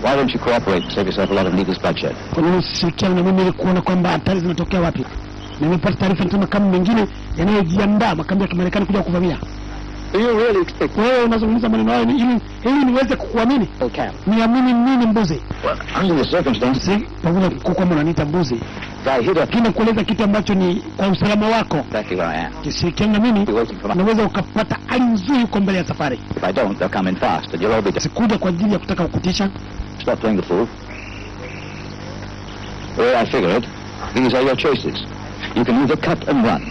Why don't you cooperate and save yourself a lot of needless bloodshed? Kwa nini ushirikiane na mimi ili kuona kwamba hatari zinatokea wapi? Nimepata taarifa kama makambi mengine yanayojiandaa makambi ya Kimarekani kuja kuvamia. Do you really expect... Wewe unazungumza maneno hayo ili niweze kukuamini? Okay. Niamini nini mbuzi? Well, under the circumstances... Pamoja kwa unaniita mbuzi. I hit up... Kina kueleza kitu ambacho ni kwa usalama wako. Exactly where I am. Kishirikiana na mimi, unaweza ukapata hali nzuri huko mbele ya safari. If I don't, they'll come in fast and you'll all be... Sikuja kwa ajili ya kutaka kukutisha. Stop playing the fool. The way I figure it, these are your choices. You can either cut and run,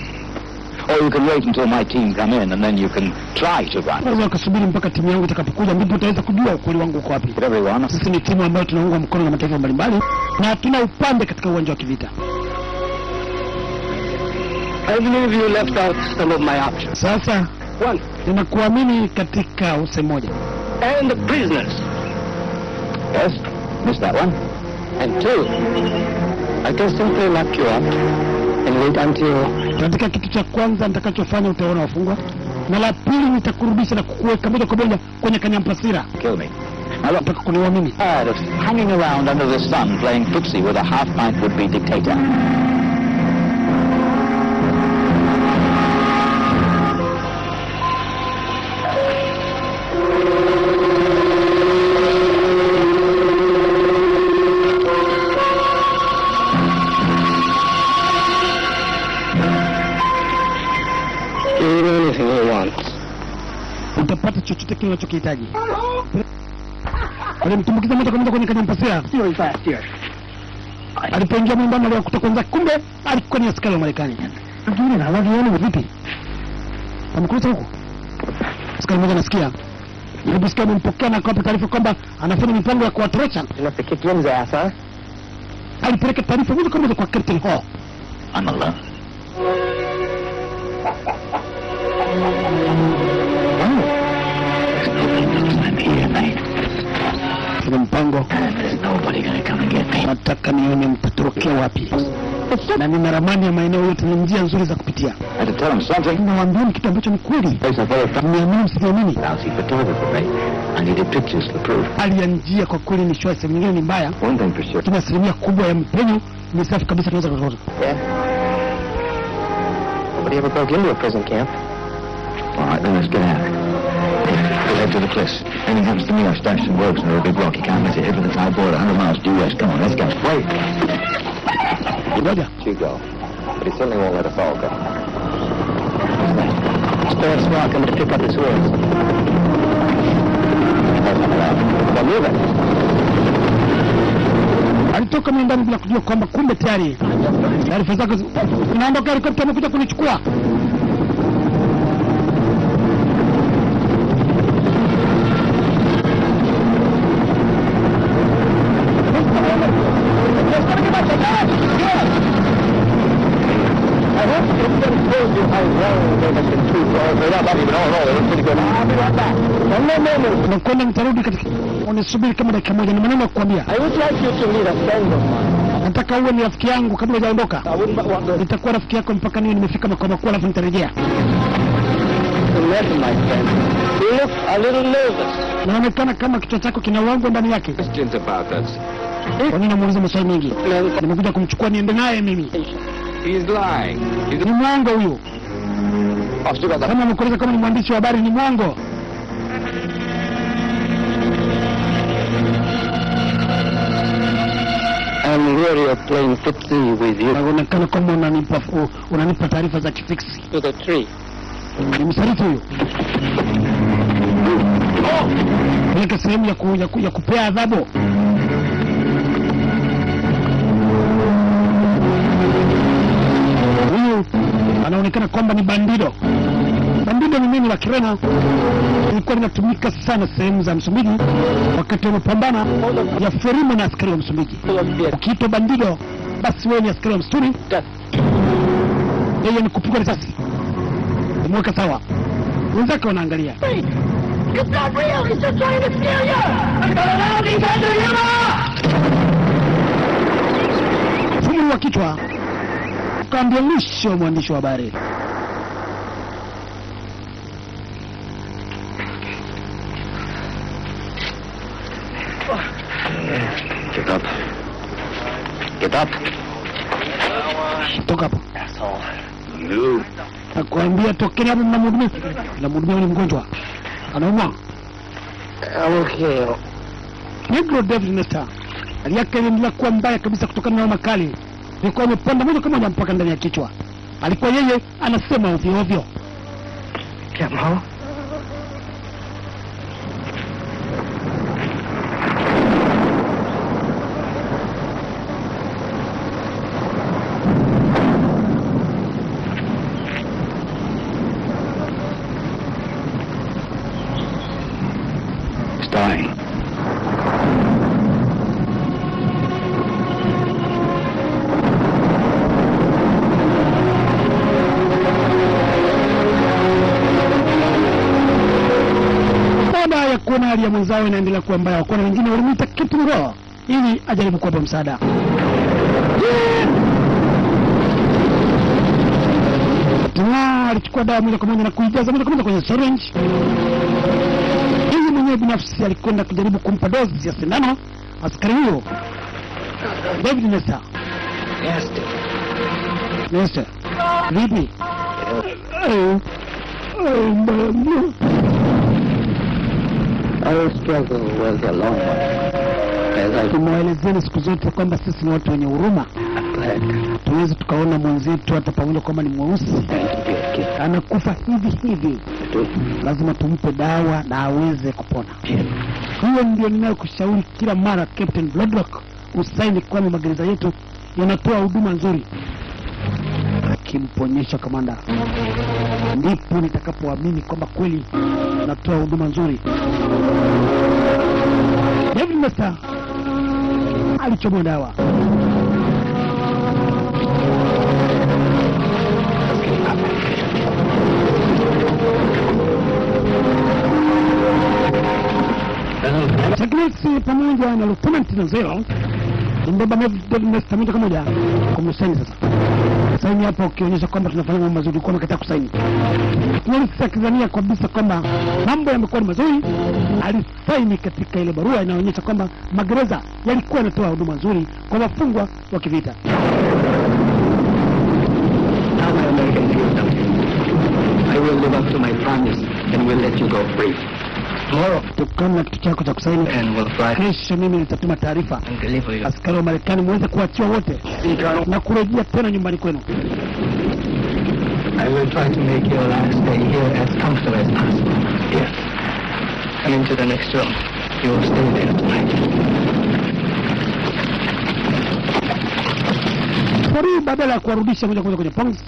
or you can wait until my team come in and then you can try to run. Unaweza ukasubiri mpaka timu yangu itakapokuja, ndipo utaweza kujua ukweli wangu uko wapi. Everyone. Sisi ni timu ambayo tunaungwa mkono na mataifa mbalimbali na hatuna upande katika uwanja wa kivita. I believe you left out some of my options. Sasa, ninakuamini katika usemi moja. And the prisoners. Yes, missed that one. And 2, I can simply lock you up and wait until... Katika kitu cha kwanza nitakachofanya utaona wafungwa, na la pili nitakurudisha na kukuweka moja kwa moja kwenye kanyampasira. Kill me. I don't Nataka kuniua mimi. tired of hanging around under the sun playing footsie with a half-pint would-be dictator. Utapata chochote kile unachokihitaji. Alimtumbukiza moja kwa moja kwenye kanyampasira. Alipoingia mwambani aliwakuta kwanza, kumbe alikuwa ni askari wa Marekani. Lakini na wagioni vipi? Amekuta huko. Askari mmoja nasikia. Nilisikia mpokea na kuwapa taarifa kwamba anafanya mipango ya kuwatoroka. Tunafikia mzee Alipeleka taarifa moja kwa moja kwa Captain Hall. I'm alone. Kuna mpango. There's nobody gonna come and get me. Nataka nione mtatorokea wapi. Na nina ramani ya maeneo yote na njia nzuri za kupitia. I had to tell him something. Nawaambieni kitu ambacho ni kweli. Place I follow. Niamini msiniamini. Lousy photographer, right? I needed pictures for proof. Hali ya njia kwa kweli ni shwari, sehemu nyingine ni mbaya. One thing for sure. Tuna asilimia kubwa ya mpenyo ni safi kabisa, tunaweza kutoka. Yeah. Nobody ever broke into a prison camp. All right, then let's get out. We'll head to the cliffs. Anything happens to me, I've stashed some ropes under a big rock. You can't miss it. Head for the Thai border, 100 miles due west. Come on, let's go. Wait. Ngoja. You go. But he certainly won't let us all go. Spare Swan coming to pick up his horse. Well, move it. Alitoka ndani bila kujua kwamba kumbe tayari taarifa zako zinaondoka, helikopta amekuja kunichukua. Nakwenda nitarudi katika, unisubiri kama dakika moja, ni maneno ya kukwambia. Nataka uwe ni rafiki yangu kabla hujaondoka. Nitakuwa rafiki yako mpaka niwe nimefika makao makuu, alafu nitarejea. Naonekana kama kichwa chako kina uongo ndani yake. Questions about us. Kwa nini namuuliza maswali mengi? Nimekuja kumchukua niende naye mimi. He is lying. Ni mwongo huyu. Kama amekueleza kama ni mwandishi wa habari, ni mwongo. I'm weary of playing footsie with you. Naonekana kama unanipa taarifa za kifiksi. To the tree. Ni msaliti huyu. Peleka sehemu ya kupea adhabu. Huyu anaonekana kwamba ni bandido. Lugha nyingine la Kireno ilikuwa linatumika sana sehemu za Msumbiji wakati wa mapambano ya Frelimo na askari wa Msumbiji. Ukiitwa bandido, basi wewe ni askari wa msituni. Yeye ni kupigwa risasi. Umweka sawa. Wenzake wanaangalia. It's not real! He's just trying to scare you! I'm gonna let these under you! Fumu wa kichwa ukaambia mwisho mwandishi wa habari. Get up. Get up. Toka hapo. No. Nakwambia tokeni hapo, mnamhudumia. Mnamhudumia ni mgonjwa. Anaumwa. Okay. Negro David Nesta hali yake iliendelea kuwa mbaya kabisa kutokana na homa kali. Ilikuwa imepanda moja kwa moja mpaka ndani ya kichwa. Alikuwa yeye anasema ovyo ovyo. Jamal? It's dying. Baada ya kuona hali ya mwenzao inaendelea kuwa mbaya, wakona wengine walimwita Captain Raw ili ajaribu kuwapa msaada. Tuna alichukua dawa moja kwa moja na kuijaza moja kwa moja kwenye syringe. Yeye mwenyewe binafsi alikwenda kujaribu kumpa dozi ya sindano askari huyo. David Nesta. Yes. Nesta. Vipi? I will struggle with the long one. Tumewaelezeni siku zote kwamba sisi ni watu wenye huruma. Tuwezi tukaona mwenzetu hata pamoja kwamba ni mweusi anakufa hivi hivi, lazima tumpe dawa na aweze kupona. Hiyo ndio ninayokushauri kila mara, Captain Bloodrock, usaini kwamba magereza yetu yanatoa huduma nzuri. Akimponyesha kamanda, ndipo nitakapoamini kwamba kweli natoa huduma nzuri. David Nesta alichomwa dawa. Chaklesi pamoja na Lieutenant Nazero mbeba David Nesta moja kwa moja kumsaini sasa. Saini hapo ukionyesha kwamba tunafanya mambo mazuri, kwa mkataka kusaini. Tunalisi akizania kabisa kwamba mambo yamekuwa ni mazuri. Alisaini katika ile barua inaonyesha kwamba magereza yalikuwa yanatoa huduma nzuri kwa wafungwa wa kivita. Now my American freedom. I will live up to my promise and will let you go free. Tomorrow, kutokana na kitu chako cha kusaini, and will fly kesho mimi nitatuma taarifa and deliver you. askari wa Marekani muweze kuachiwa wote na kurejea tena nyumbani kwenu. I will try to make your last day here as comfortable as possible. Yes. And into the next room. You will stay there tonight. Fori badala ya kuwarudisha moja kwa moja kwenye Pongs,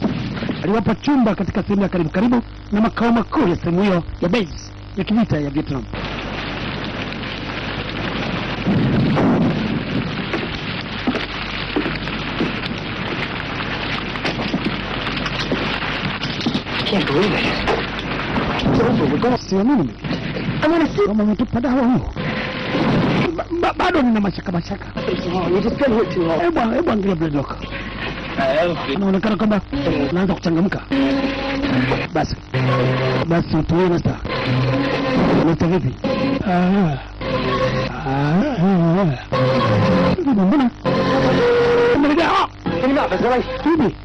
aliwapa chumba katika sehemu ya karibu karibu na makao makuu ya sehemu hiyo ya base ya kivita ya Vietnam. I can't believe it. It's over. We're going. Sio mimi. Kama mtupa dawa huo. Bado nina mashaka. You just got hit too hard. Hebu angalia Bloodrock. Anaonekana kwamba anaanza kuchangamka. Basi utuwe Nesta. Nesta vipi? Mbona? Umelea? Hivi?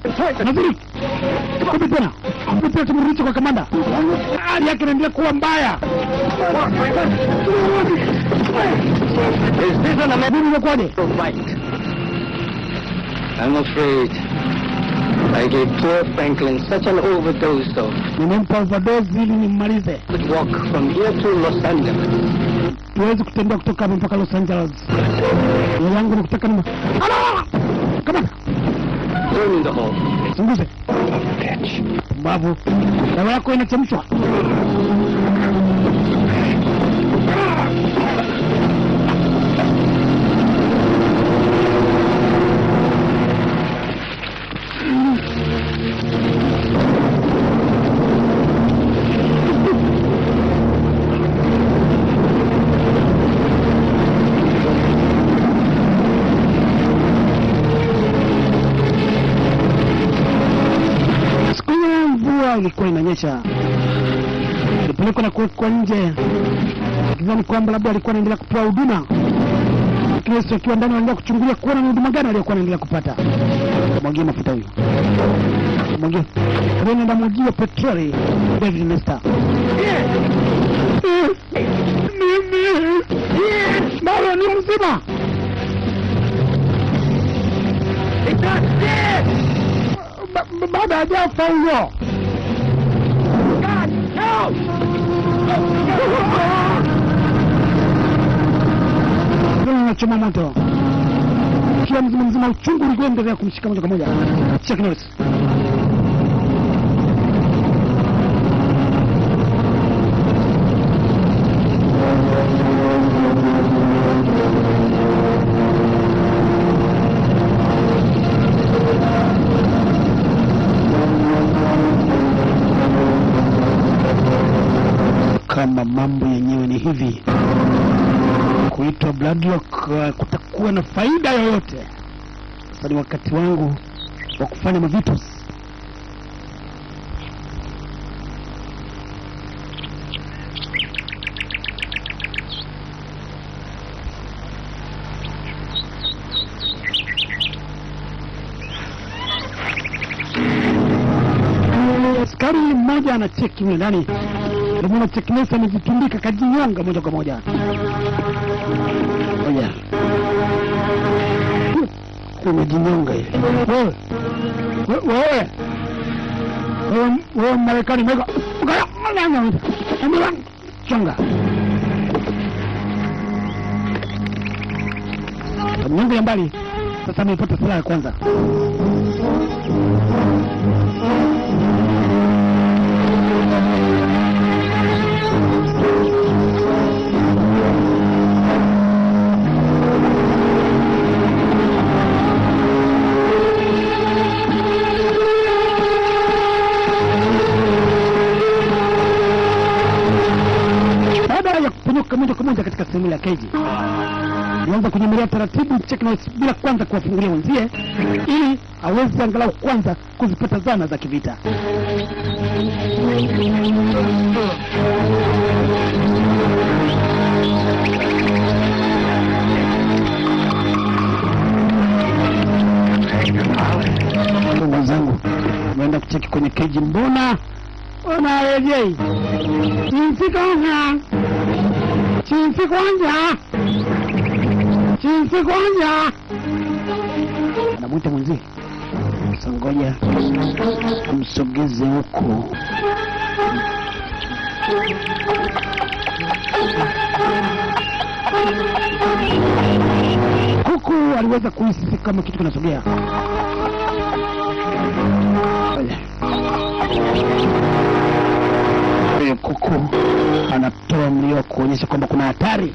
Naziri. Kumbe tena. Kumbe tumrudishe kwa kamanda. Hali yake inaendelea kuwa mbaya. Is this an Amendment? I'm afraid I gave poor Franklin such an overdose though. Nimempa overdose ili nimmalize. Could walk from here to Los Angeles. Tuwezi kutembea kutoka hapa mpaka Los Angeles. Yangu nikutaka nima. Kama Burn in the hole. Sunguze. Babu, dawa yako inachemshwa. Ilikuwa inanyesha. Nilipelekwa na kuwekwa nje. Nikidhani kwamba labda alikuwa anaendelea kupewa huduma. Lakini sio kiwa ndani wanaendelea kuchungulia kuona ni huduma gani aliyokuwa anaendelea kupata. Mwagie mafuta huyo. Mwagie. Nenda mwagie petroli. David Nesta. Bado ni mzima. Baba hajafa huyo. Choma moto. Kia mzima uchungu ulikuwa endelea kumshika moja kwa moja. Chuck Norris. Kama mambo yenyewe ni hivi, kuitwa Bloodlock kutakuwa na faida yoyote. Sasa ni wakati wangu wa kufanya mavitu. Askari mmoja anacheki mle ndani. Ndio Chuck Norris amejitundika kajinyonga moja kwa moja. Oya. Umejinyonga hivi. Wewe Marekani mega. Chonga. Mnyonge mbali. Sasa amepata silaha ya kwanza. Moja kwa moja katika sehemu ya keji. Nianza kunyemelea taratibu Chuck Norris bila kwanza kuwafungulia wenzie ili aweze angalau kwanza kuzipata zana za kivita. Ndugu zangu, naenda kucheki kwenye keji. Mbona rejei Chinsi kwanja anamwita mwenzie. Sangoja kumsogeze huko. Kuku aliweza kuhisi kama kitu kinasogea. Kuku anatoa mlio kuonyesha kwamba kuna hatari.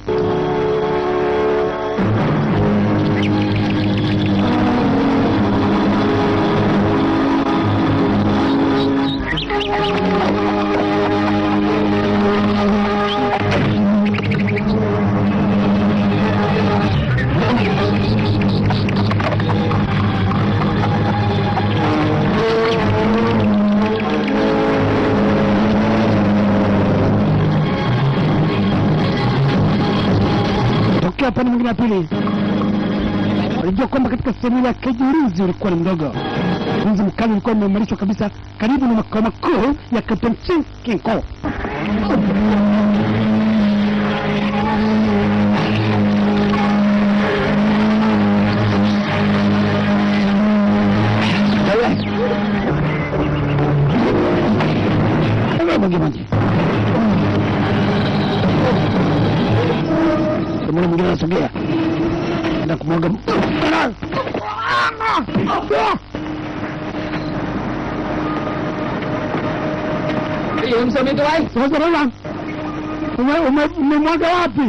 Upande mwingine wa pili, walijua kwamba katika sehemu ya keji ulinzi ulikuwa ni mdogo. Ulinzi mkali ulikuwa umeimarishwa kabisa karibu na makao makuu ya Captain Kinko. Mwana mwingine anasogea. Enda kumwaga. gì hôm sau bên tụi bay? Sasa bwana. Umemwaga wapi?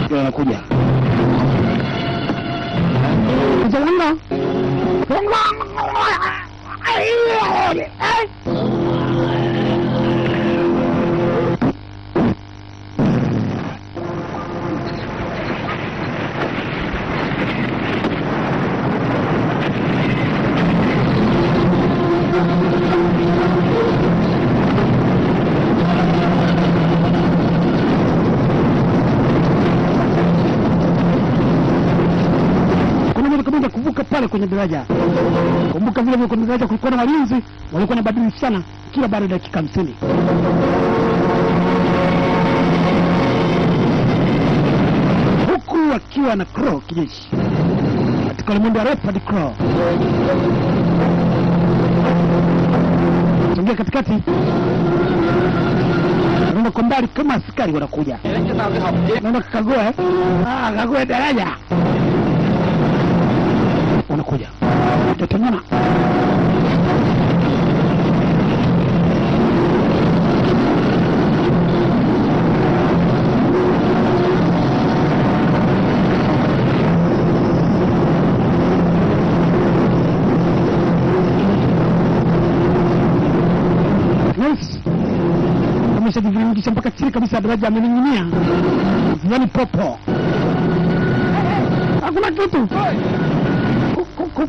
Ndio anakuja. Jalanna. Kuvuka pale kwenye daraja. Kumbuka vile kwenye daraja kulikuwa na walinzi walikuwa wanabadilishana kila baada ya dakika 50. Huku wakiwa na Crow kijeshi. Katika ulimwengu wa Leopard Crow. Songea katikati. Naona kwa mbali kama askari wanakuja. Naona kagua kagua daraja. Wanakuja. Tutamana. Yes. Ameshajiviringisha mpaka chini kabisa daraja amening'inia. Yani popo. Hakuna kitu.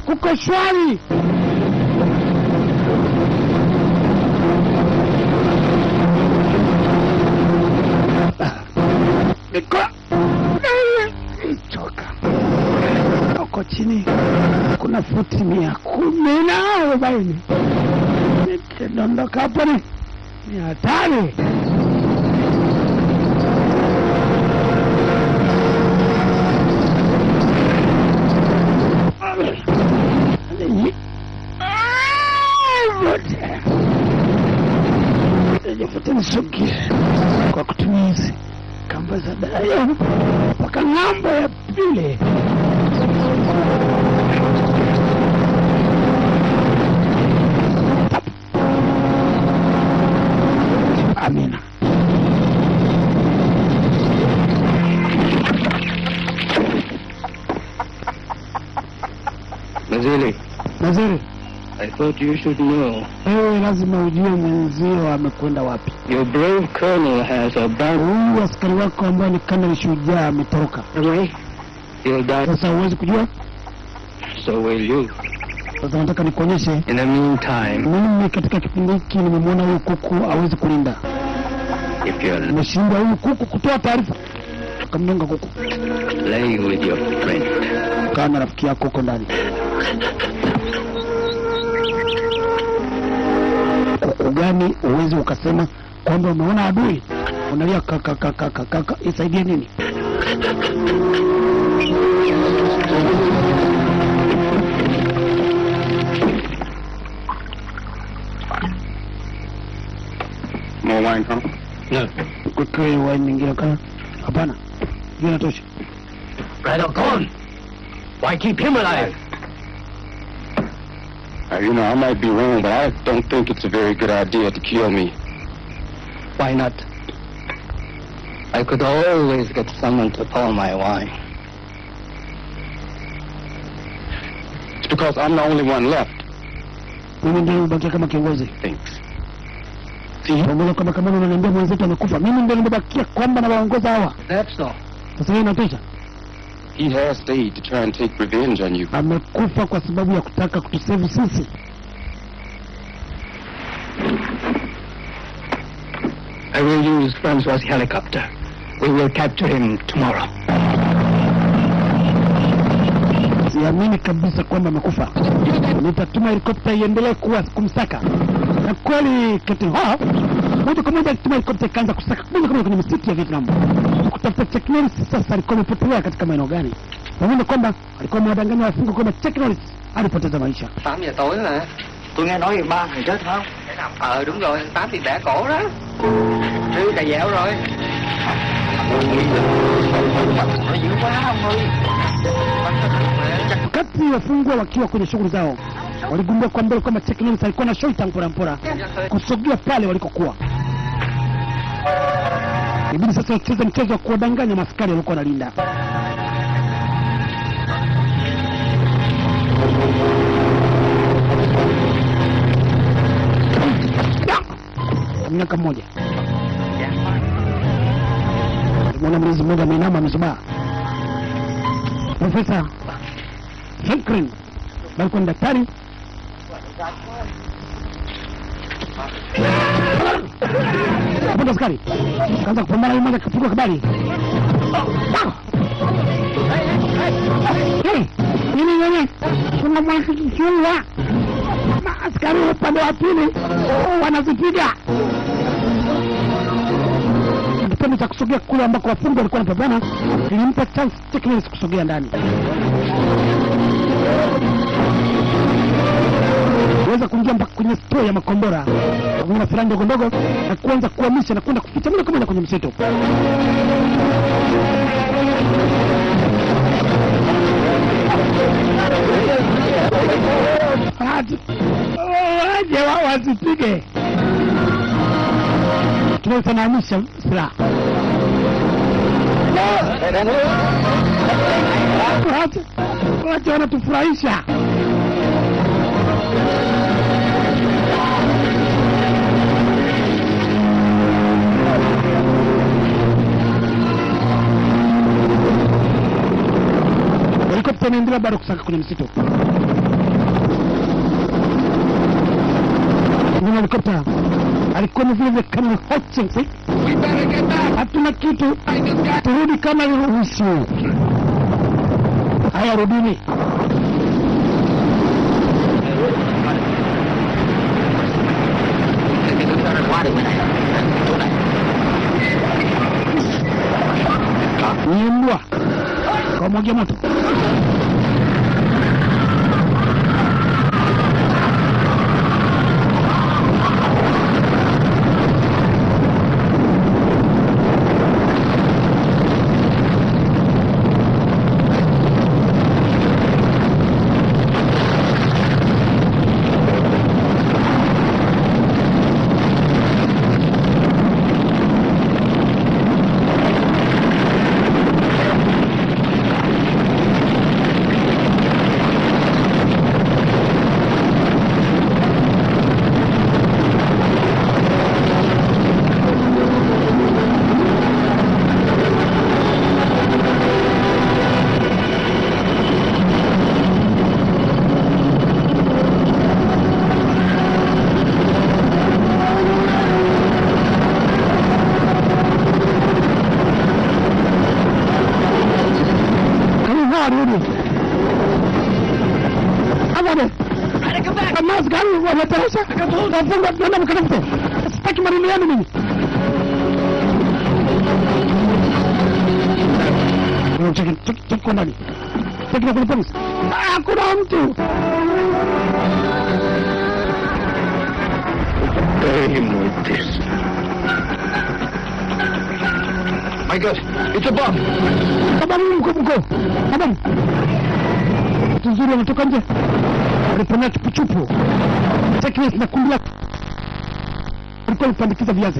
Kuko shwari. Choka. Uko chini. Kuna futi 140. Nikidondoka hapa ni hatari. Nifuate nisukie kwa kutumia hizi kamba za daraja mpaka ng'ambo ya pili. Amina. Naziri. I thought you should know. Ewe lazima ujue mwenzio amekwenda wapi. Your brave colonel has abandoned. Huyu askari wako ambaye ni kanali shujaa ametoroka. Away. He'll die. Sasa huwezi kujua? So will you. Sasa nataka nikuonyeshe. In the meantime, Mimi katika kipindi hiki nimemwona huyu kuku hawezi kulinda. if you're Nimeshinda huyu kuku kutoa taarifa. Kamnyonga kuku. play with your friend. Kaa na rafiki yako huko ndani. Kuku gani uwezi ukasema kwamba umeona adui unalia kaka isaidie nini? More wine, Colonel? No. Kwa wine nyingine kana? Hapana. Hiyo inatosha. Right on, gone. Why keep him alive? You know, I might be wrong, but I don't think it's a very good idea to kill me. Why not? I could always get someone to pour my wine. It's because I'm the only one left. Mimi ndio nimebakia kama kiongozi. Thanks. Pamoja kama unaniambia mwenzetu amekufa. Mimi ndio nimebakia kwamba na waongoza hawa. That's all. Sasa hiyo inatosha. He has stayed to try and take revenge on you. Amekufa kwa sababu ya kutaka kutusave sisi. I will use Francois' helicopter. We will capture him tomorrow. Siamini kabisa kwamba amekufa. Nitatuma helikopta iendelee kumsaka. Na kweli Captain Hall moja kwa moja alituma helikopta ikaanza kusaka moja kwa moja kwenye misitu ya Vietnam. Kutafuta Chuck Norris sasa alikuwa amepotelea katika maeneo gani? Pamoja kwamba alikuwa amewadanganya wafungwa kwamba Chuck Norris alipoteza maisha. 8 giờ tối mà. Tôi nghe nói 3 người chết phải không? Đúng rồi, 8 bị bẻ cổ đó. Chứ cà dẻo rồi. Nó dữ quá ông ơi. Wakati wafungwa wakiwa kwenye shughuli zao, waligundua kwa mbele kwamba Chuck Norris alikuwa na shoita mpora kusogea pale walikokuwa. Ibidi sasa wacheze mchezo wa kuwadanganya maskari walikuwa wanalinda. Miaka mmoja mwana mlinzi mmoja ameinama amezubaa. Profesa Franklin alikuwa ni daktari. Hapo askari kaanza kupambana, mmoja kapigwa kabali. Nini kuna mwakichua askari upande wa pili wanazipiga. Kitendo cha kusogea kule ambako wafungwa walikuwa wanapambana kilimpa chance Chuck Norris kusogea ndani. Weza kuingia mpaka kwenye store ya makombora kuna silaha ndogo ndogo na kuanza kuhamisha na kwenda kuficha moja kwa moja kwenye msitu. Waje wao wasipige. Tunaweza nahamisha silaha. Waje wanatufurahisha. Helikopta inaendelea bado kusaka kwenye msitu. Kuna helikopta alikuwa ni vile vile Colonel Hutchins. Hatuna kitu, turudi kama iruhusu. Haya, rudini. Nimbwa kwa mwagia moto. Nafunga mkanafute. Sitaki maneno yenu mimi. Cheki kwa ndani. Cheki na kule polisi. Kuna mtu. Bury him with this. My God, it's a bomb. Sababu mko. Sababu. Tuzuri anatoka nje. Alipona chupu. Chuck Norris na kundi lake alikuwa alipandikiza viazi.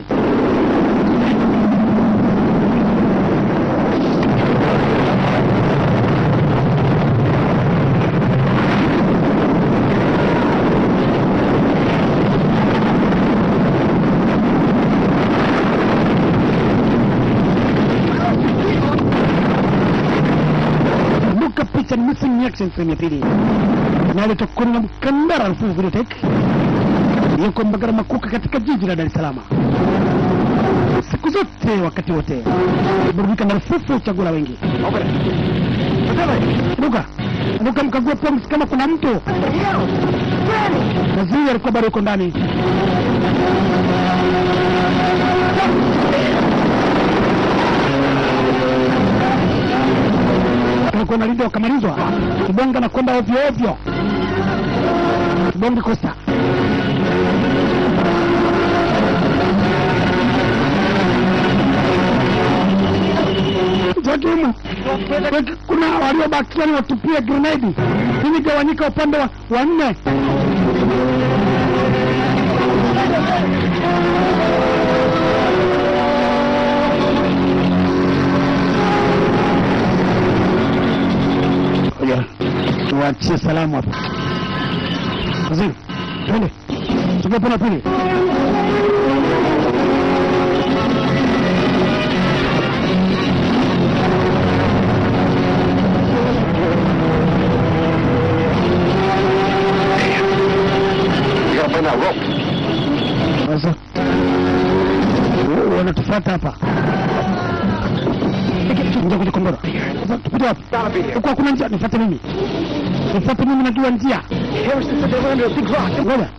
Luka picha ni missing action sehemu ya pili. Na alitokana na mkandara alfu videotech yuko Mbagala Makuka katika jiji la Dar es Salaam. Siku zote wakati wote burudika na rufufu chagula wengi. Luka mkagua pumzi kama kuna mtu. Naziri alikuwa bado yuko ndani. Alikuwa na lindo wakamalizwa. Kibonga na kwenda ovyo ovyo. Kibonga kosta. Jakimu, kuna waliobakia ni watupia grenade. imegawanyika upande wa 4. Oya, tuachie salamu hapa. Waziri, twende. Tugepo na pili. Sasa wanatufuata hapa. Njia kuja Kombora. Sasa tupite wapi? Huko hakuna njia, nifuate mimi. Nifuate mimi, najua njia. Ngoja.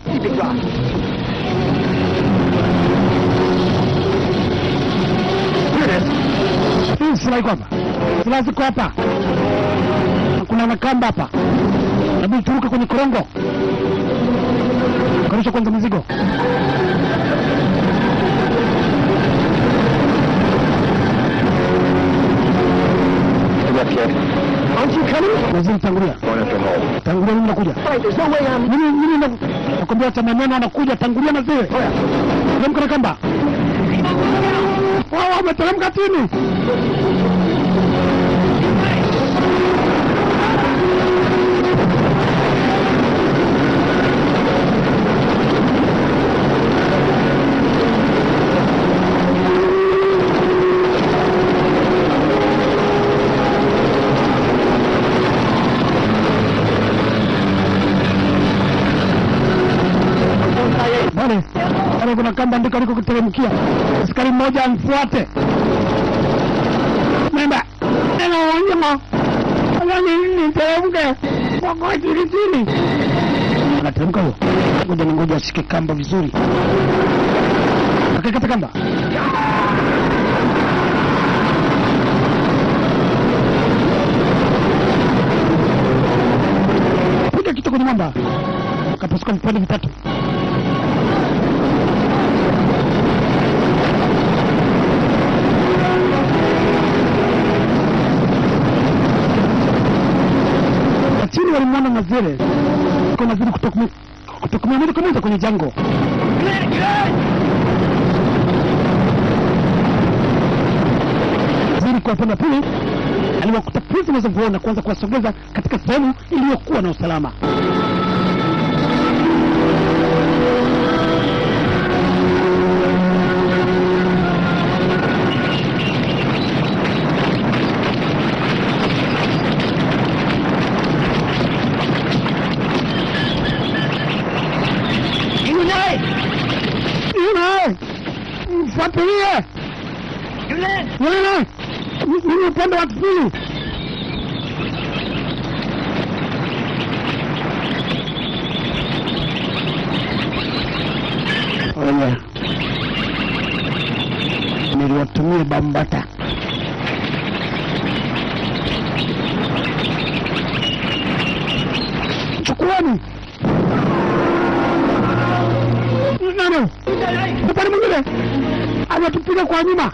Silaha iko hapa. Silaha ziko hapa. Kuna nakamba hapa. Hebu turuke kwenye korongo. Karusha kwanza mizigo. Aren't you coming? Waziri tangulia. Tangulia, mimi nakuja. There's no way I'm... Mimi nakwambia cha maneno anakuja, tangulia na zile. Teremka na kamba. Wao wameteremka chini. Bale kuna kamba ndiko aliko kuteremkia. Askari mmoja amfuate. Nenda wanyama. Wanyama niteremke. Wako chini. Anateremka huyo. Ngoja ashike kamba vizuri. Akakata kamba. Piga kitu kwenye mwamba. Kapasuka vipande vitatu. Chini walimwona Mazere. Kwa Mazere kutokumia moja kwa moja kwenye jango. Mazere kwa upande wa pili aliwakuta prisoners of war na kuanza kuwasogeza katika sehemu iliyokuwa na usalama. Mfuatilie! Yule! Mimi upande wa pili! Oya, niliwatumia bambata. Chukuani! Nani? Upande mwingine! Anatupiga kwa nyuma.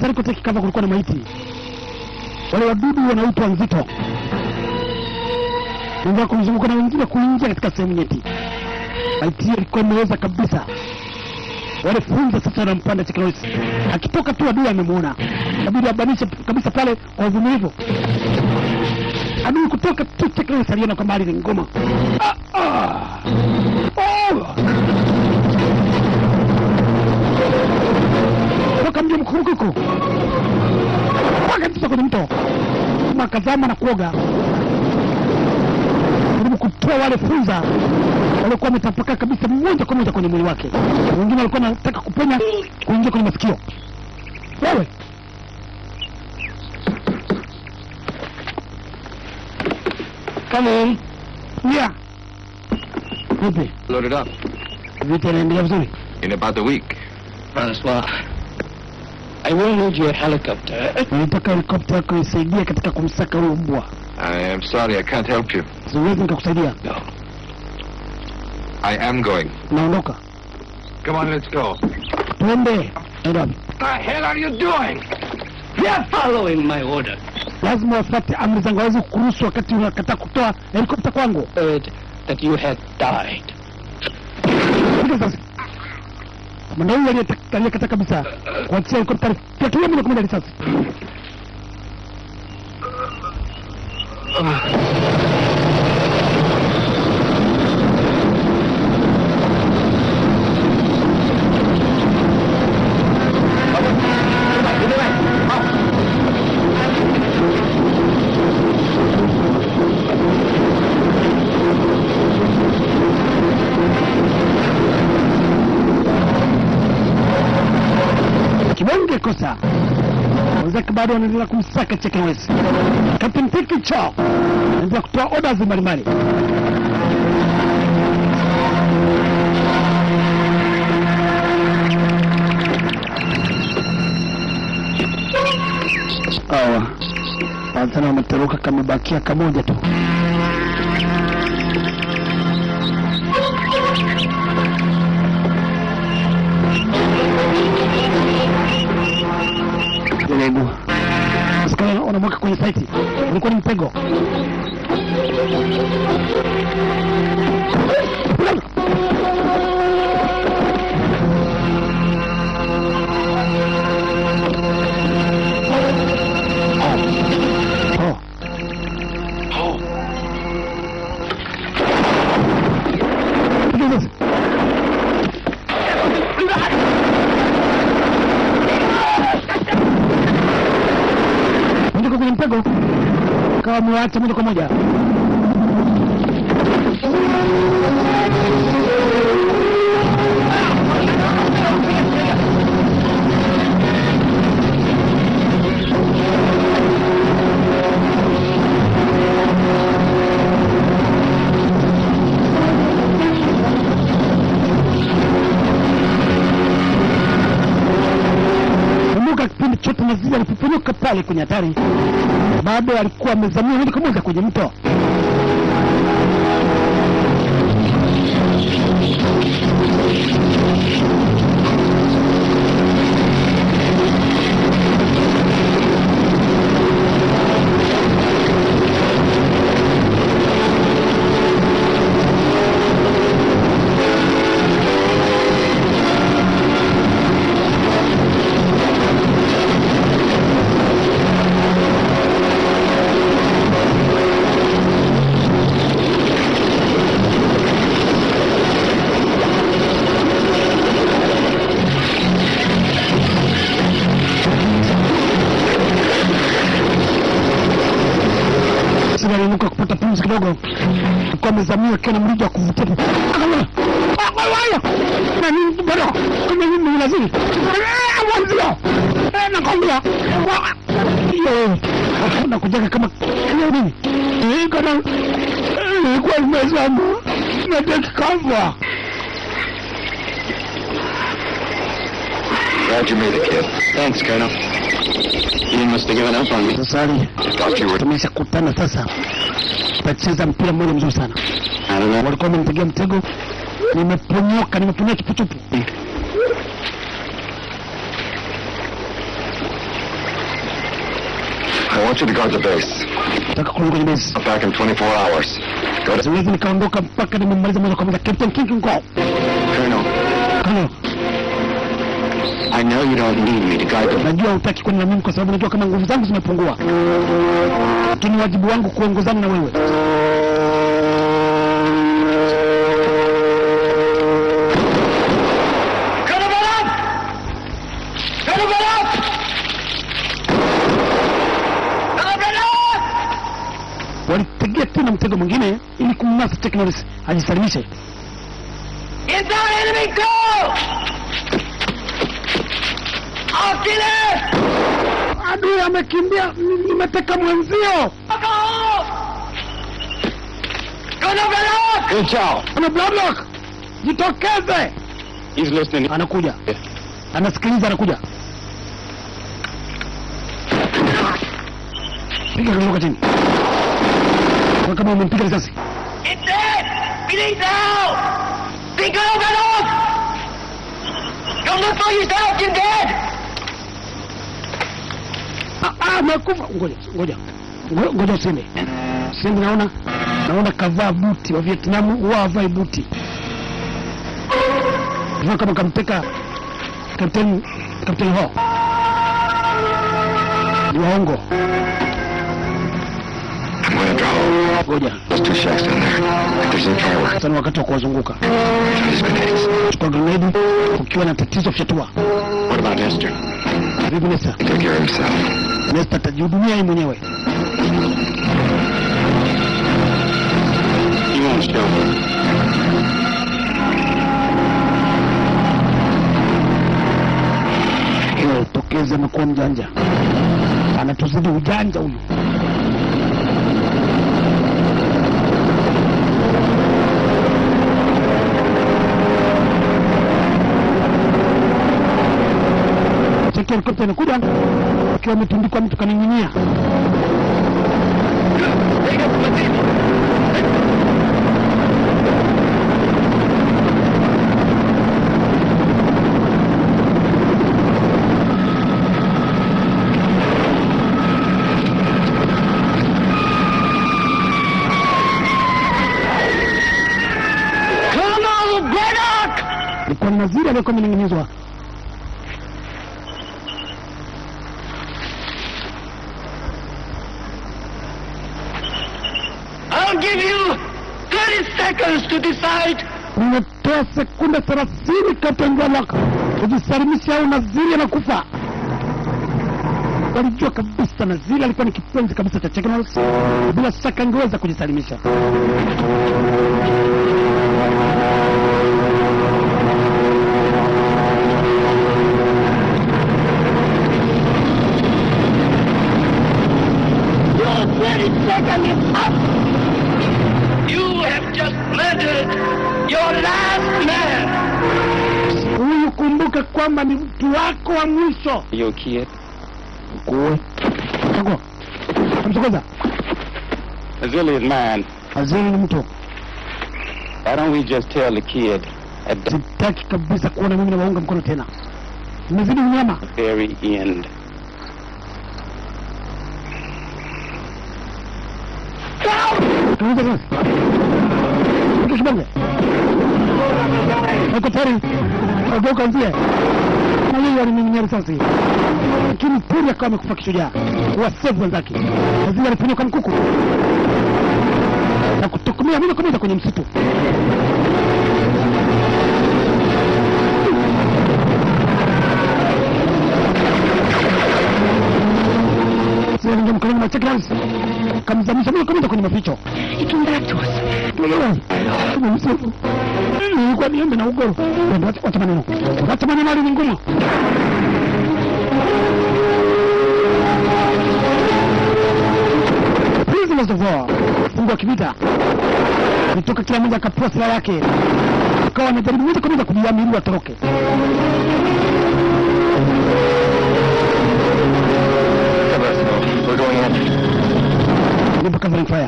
Sarikoteki kama kulikuwa na maiti. Wale wadudu wanaitwa nzito. Ndio kumzunguka na wengine kuingia katika sehemu nyeti. Maiti ilikuwa imeweza kabisa. Wale funza sasa wanampanda Chikalosi. Akitoka tu adui amemuona. Inabidi abanishe kabisa pale kwa uvumilivu. adui kutoka tu teknolojia aliona kwamba hali ni ngoma. Toka mji mkurukuku mpaka kwenye mto, makazama na kuoga ili kutoa wale funza walikuwa wametapaka kabisa moja kwa moja kwenye mwili wake. Wengine walikuwa wanataka kupenya kuingia kwenye masikio. Wewe come in. Yeah. Vipi? Loaded up. Vipi inaendelea vizuri? In about a week. Francois, I will need your helicopter. Nataka helikopta yako isaidie katika kumsaka huyo mbwa. I am sorry, I can't help you. Siwezi nikakusaidia. No. I am going. Naondoka. Come on, let's go. Twende. Enda. What the hell are you doing? You're following my order. Lazima wafuate amri zangu, hawezi kukuruhusu wakati unakataa kutoa helikopta kwangu. Heard that you had died. Kuja sasa. Mwana huyu aliyekata kabisa kuachia helikopta tuatua mimi kumenda risasi. Kibonge kosa. Wenzake bado wanaendelea kumsaka Chekewesi. Captain Tiki Cho anaendelea kutoa orders mbalimbali. Hawa Tanzania wametoroka kama bakia kamoja tu. Lego. Sikana unamweka kwenye site. Ulikuwa ni mtego. Kwenye mtego kawa mwacha moja kwa moja. Kumbuka kipindi chote Nazia alipofunuka pale kwenye hatari, bado alikuwa amezamia moja kwa moja kwenye mto. Aliinuka kupata pumzi kidogo, alikuwa amezamia kana mrija wa kuvutia. Na nini bado? Kama nini ni lazima? Mwanzo. Nakwambia. Yo. Na kujenga kama nini? Kana ilikuwa imezama. Na dekava. Glad you made it, kid. Thanks, Colonel. You must have given up on me. Sasari. Tumeshakutana sasa. Tutacheza mpira mmoja mzuri sana. Walikuwa wamenipigia mtego. Nimeponyoka kiputupu. I want you to guard the base. Nataka kurudi kwenye base. I'm back in 24 hours. Siwezi nikaondoka mpaka nimemaliza moja kwa moja. Captain King Ngo. Colonel. I know you don't need me to guide them. Najua hutaki kwenda na mimi kwa sababu najua kama nguvu zangu zimepungua. Lakini wajibu wangu kuongozana na wewe. Walitegea tena mtego mwingine ili kumnasa Technolis ajisalimishe. It's our enemy too! I'll kill it! Adui amekimbia, nimeteka mwenzio. Good job. Ana Bloodlock. Jitokeze. He's listening. Anakuja. Anasikiliza, anakuja. Piga kutoka chini. Kwa kama umempiga risasi. It's dead! Bleed out! Think of it off! Don't look for yourself, you're dead! Amekufa. Ngoja useme. Sema naona kavaa buti wa Vietnam, wavai buti. Ndio kama kamteka Captain Ho. Ni waongo. Ngoja. Sasa wakati wa kuwazunguka. Kwa grenade ukiwa na tatizo fyatua. What about Nestor? Vipi Nestor? Take care of himself. Nestor atajihudumia yeye mwenyewe. He won't show up. Tokeza amekuwa mjanja. Anatuzidi ujanja huyu. Cheki helikopta inakuja. Akiwa ametundikwa mtu kaning'inia. Kwa Naziri alikuwa amening'inizwa. I'll give you 30 seconds to decide. Nimetoa sekunde 30 Captain Bloodlock. Kujisalimisha au Naziri anakufa. Walijua kabisa Naziri alikuwa ni kipenzi kabisa cha Technolis. Bila shaka angeweza kujisalimisha. Your 30 seconds is up. You have just murdered your last man. Huyu kumbuka kwamba ni mtu wako wa mwisho. You kid. Kuwe. Tango. Kamsokoza. Azili is mine. Azili ni mtu. Why don't we just tell the kid at the Sitaki kabisa kuona mimi na waunga mkono tena. Nimezidi mnyama. very end? Tuuze sasa. Ukishibanga. Hapo tayari. Ageuka nje. Na yeye alimiminia risasi. Lakini pia kama amekufa kishujaa. Wasevu wenzake. Lazima aliponyoka mkuku. Na kutokomea mimi kumeza kwenye msitu. Sasa ndio mkono na Technolis. Kamzamisha mimi kumeza kwenye maficho. It came back to us. Kama msitu. Nilikuwa niombe na ugoro. Ndio wacha maneno. Wacha maneno ni ngumu. Prisoners of war. Fungu wa kivita. Nitoka kila mmoja akapewa silaha yake. Akawa anajaribu moja kwa moja kujiamini watoroke. We're going in. Nipo covering fire.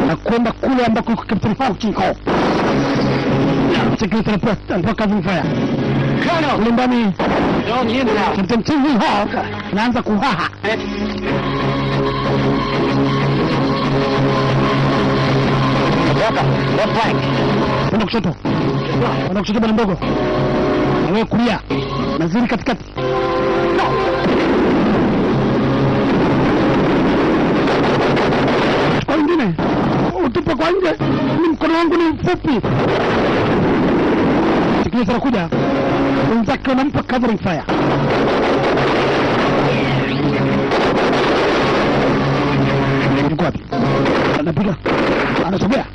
Na kwenda kule ambako yuko Captain Falk Kinko. Cheki teleport and covering fire. Colonel, Kule ndani don't hit now. Captain Chingy Hawk anaanza kuhaha. Left flank. Kwenda kushoto. Kwenda kushoto bwana mdogo. Na wewe kulia. Naziri katikati. mwanaume, utupe kwa nje, ni mkono wangu ni mfupi. Sikiliza anakuja. Wenzake wanampa covering fire. Yuko wapi? Anapiga. Anasogea.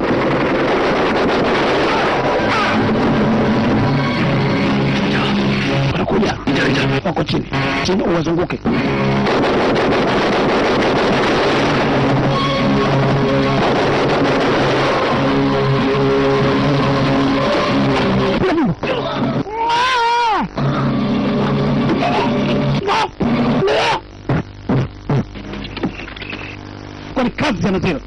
Anakuja. Wako chini. Chini uwazunguke. Kwani kazi anazira.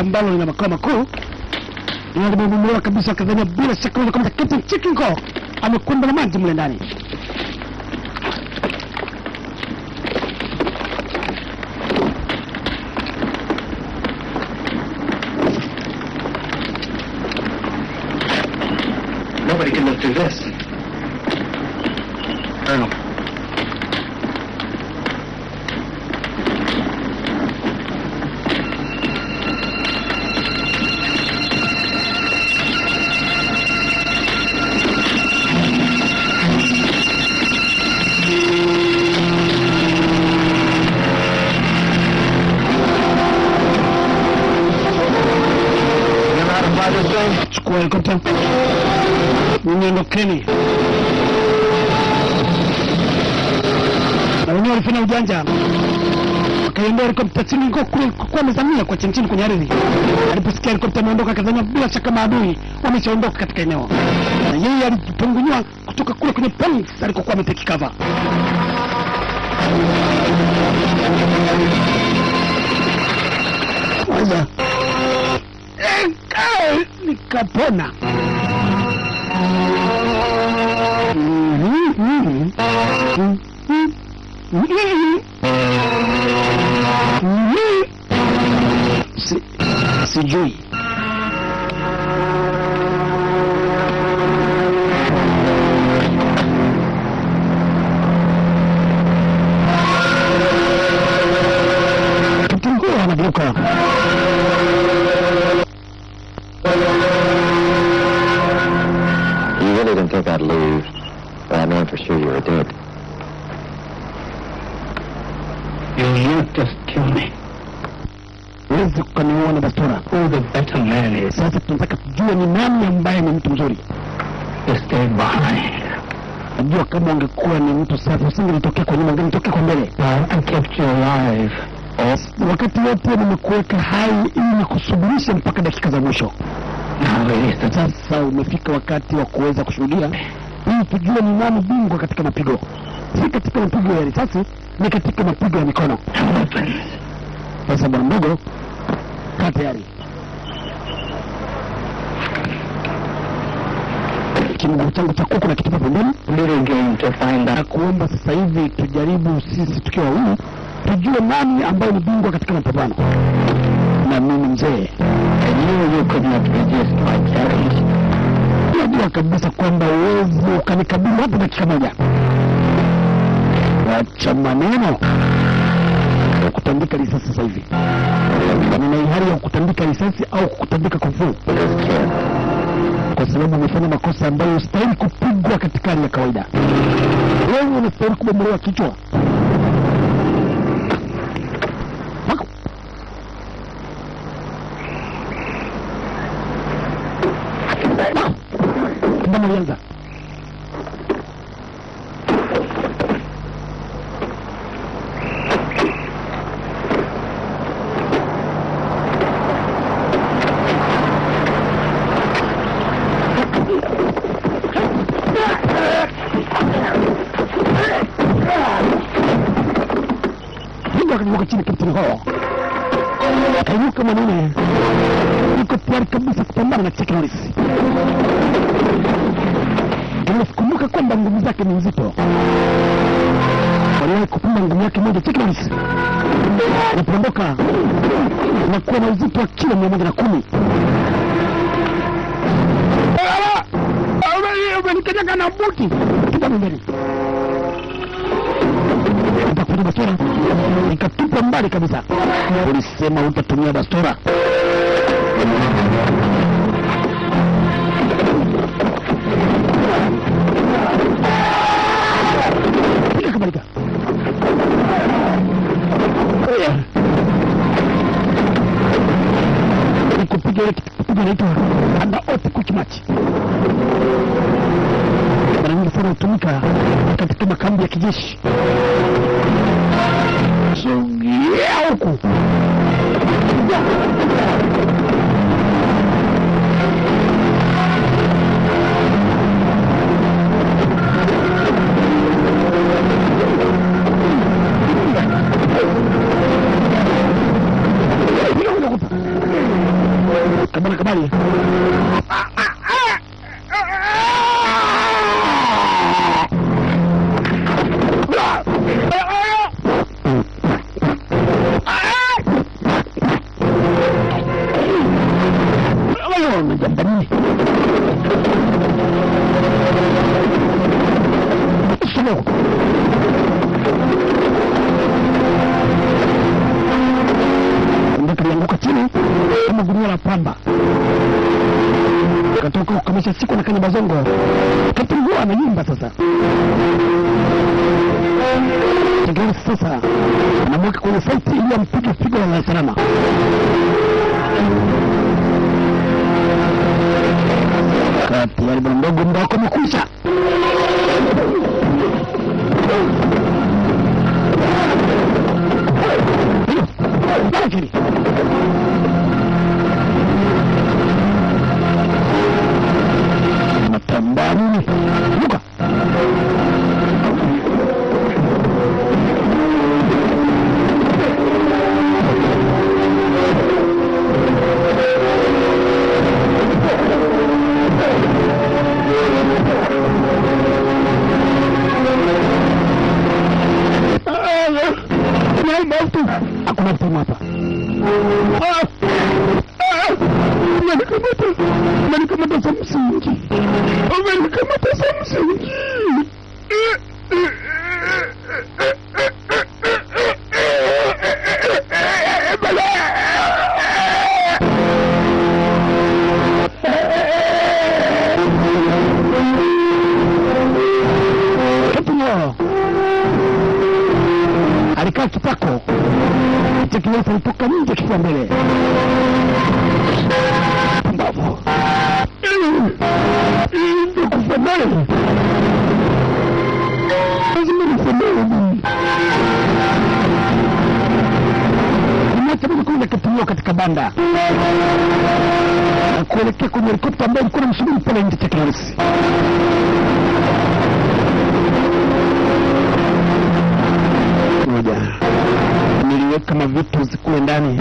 Ambalo lina makao makuu limebomolewa kabisa, kadhania bila shaka kama Captain Chikingo amekwenda na maji mle ndani. Nobody can look through this. Colonel. Chukua helikopta. Niondokeni. Na wenyewe walifanya ujanja. Wakaiondoa helikopta chini kwa mezamia kwa chini kwenye ardhi. Aliposikia helikopta imeondoka akadhania bila shaka maadui wameshaondoka katika eneo. Na yeye alipungunywa kutoka kule kwenye points alikokuwa ameteki cover. Waza. Nikapona. Sijui. Kitunguu anageuka. You really didn't think I'd leave, but I know for sure you were dead. You'll not just kill me. Wezi kukaniua na bastura. Who the better man is. Sasa tunataka tujue ni nani ambaye ni mtu mzuri. You stay behind. Najua kama ungekuwa ni mtu safi usingetokea kwa nyuma, ungetokea kwa mbele. I kept you alive. Wakati wote nimekuweka hai ili kusubirisha mpaka dakika za mwisho. Sasa umefika wakati wa kuweza kushuhudia ili tujue ni nani bingwa katika mapigo. Si katika mapigo ya risasi, ni katika mapigo ya mikono. Sasa bwana mdogo, kaa tayari. Kimguu changu cha kuku na kitupa pembeni. Little game to find out. Nakuomba sasa hivi tujaribu sisi tukiwa wawili tujue nani ambaye ni bingwa katika mapambano. Na mimi mzee, I you could not resist my challenge. Najua kabisa kwamba uwezo ukanikabili hapo dakika moja. Wacha maneno. Kutandika risasi sasa hivi. Nina ihari ya kutandika risasi au kutandika kufu. Kwa sababu umefanya makosa ambayo ustahili kupigwa katika hali ya kawaida. Wewe unastahili kubomolewa kichwa. Wako. Mbona ulianza? Akainuka chini Kapteni Ho. Akainuka mwanaume. yuko tayari kabisa kupambana na Chuck Norris. Kumbuka kwamba nguvu zake ni nzito. Waliwahi kupima nguvu yake moja Chuck Norris na kuondoka na kuwa na uzito wa kilo 110. Umenikanyaga na buti kipa mbele. Utakuja bastora ikatupa mbali kabisa. Ulisema utatumia bastora. Kabalika. Nikupiga naitwa anda off quick match. Mara nyingi sana hutumika katika makambi ya kijeshi. Sogea huku. Kabali kabali. Kalianguka chini kama gunia la pamba. Katoka kukamesha siku na kanya bazongo. Kapungua anayimba sasa. Tegari sasa anamweka kwenye saiti ili ampige pigo la salama. Kati ya ndogo ndoko mkusha. Bakiri. Matambani. Luka. Hakuna mtu hapa. Umenikamata Samsung. Umenikamata Samsung. Alikaa kitako. Chuck Norris alitoka nje kifua mbele. Mbavu. Ndio kufanana. Lazima nifanane. Nimetafuta kuja kutumia katika banda. Na kuelekea kwenye helikopta ambayo ilikuwa inamsubiri pale nje Chuck Norris. Moja. Niliweka mavitu zikule ndani.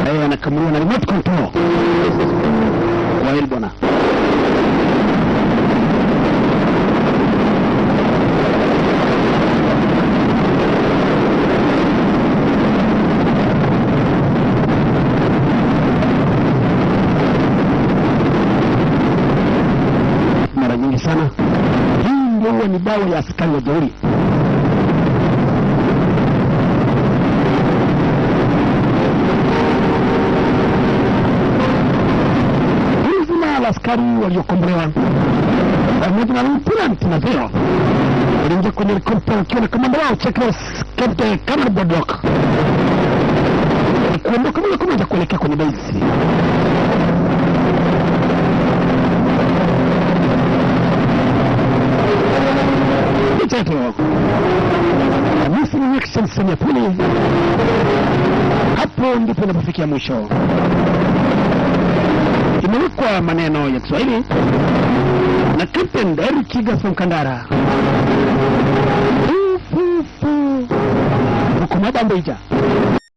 Yeye anakamuliwa na remote control. Kwa hili bwana. Mara nyingi sana hii ndio ni dawa ya askari wa jeuri. Askari waliokombolewa pamoja na lieutenant na zero waliingia kwenye helikopta wakiwa na kamanda wao Chuck Norris, Captain Cameron Braddock, kuondoka moja kwa moja kuelekea kwenye base. Mchezo Hamisi ni action scene ya pili. Hapo ndipo inapofikia mwisho. Imewekwa maneno ya Kiswahili na Captain Eric Gaston Kandara. Huko mabambeja.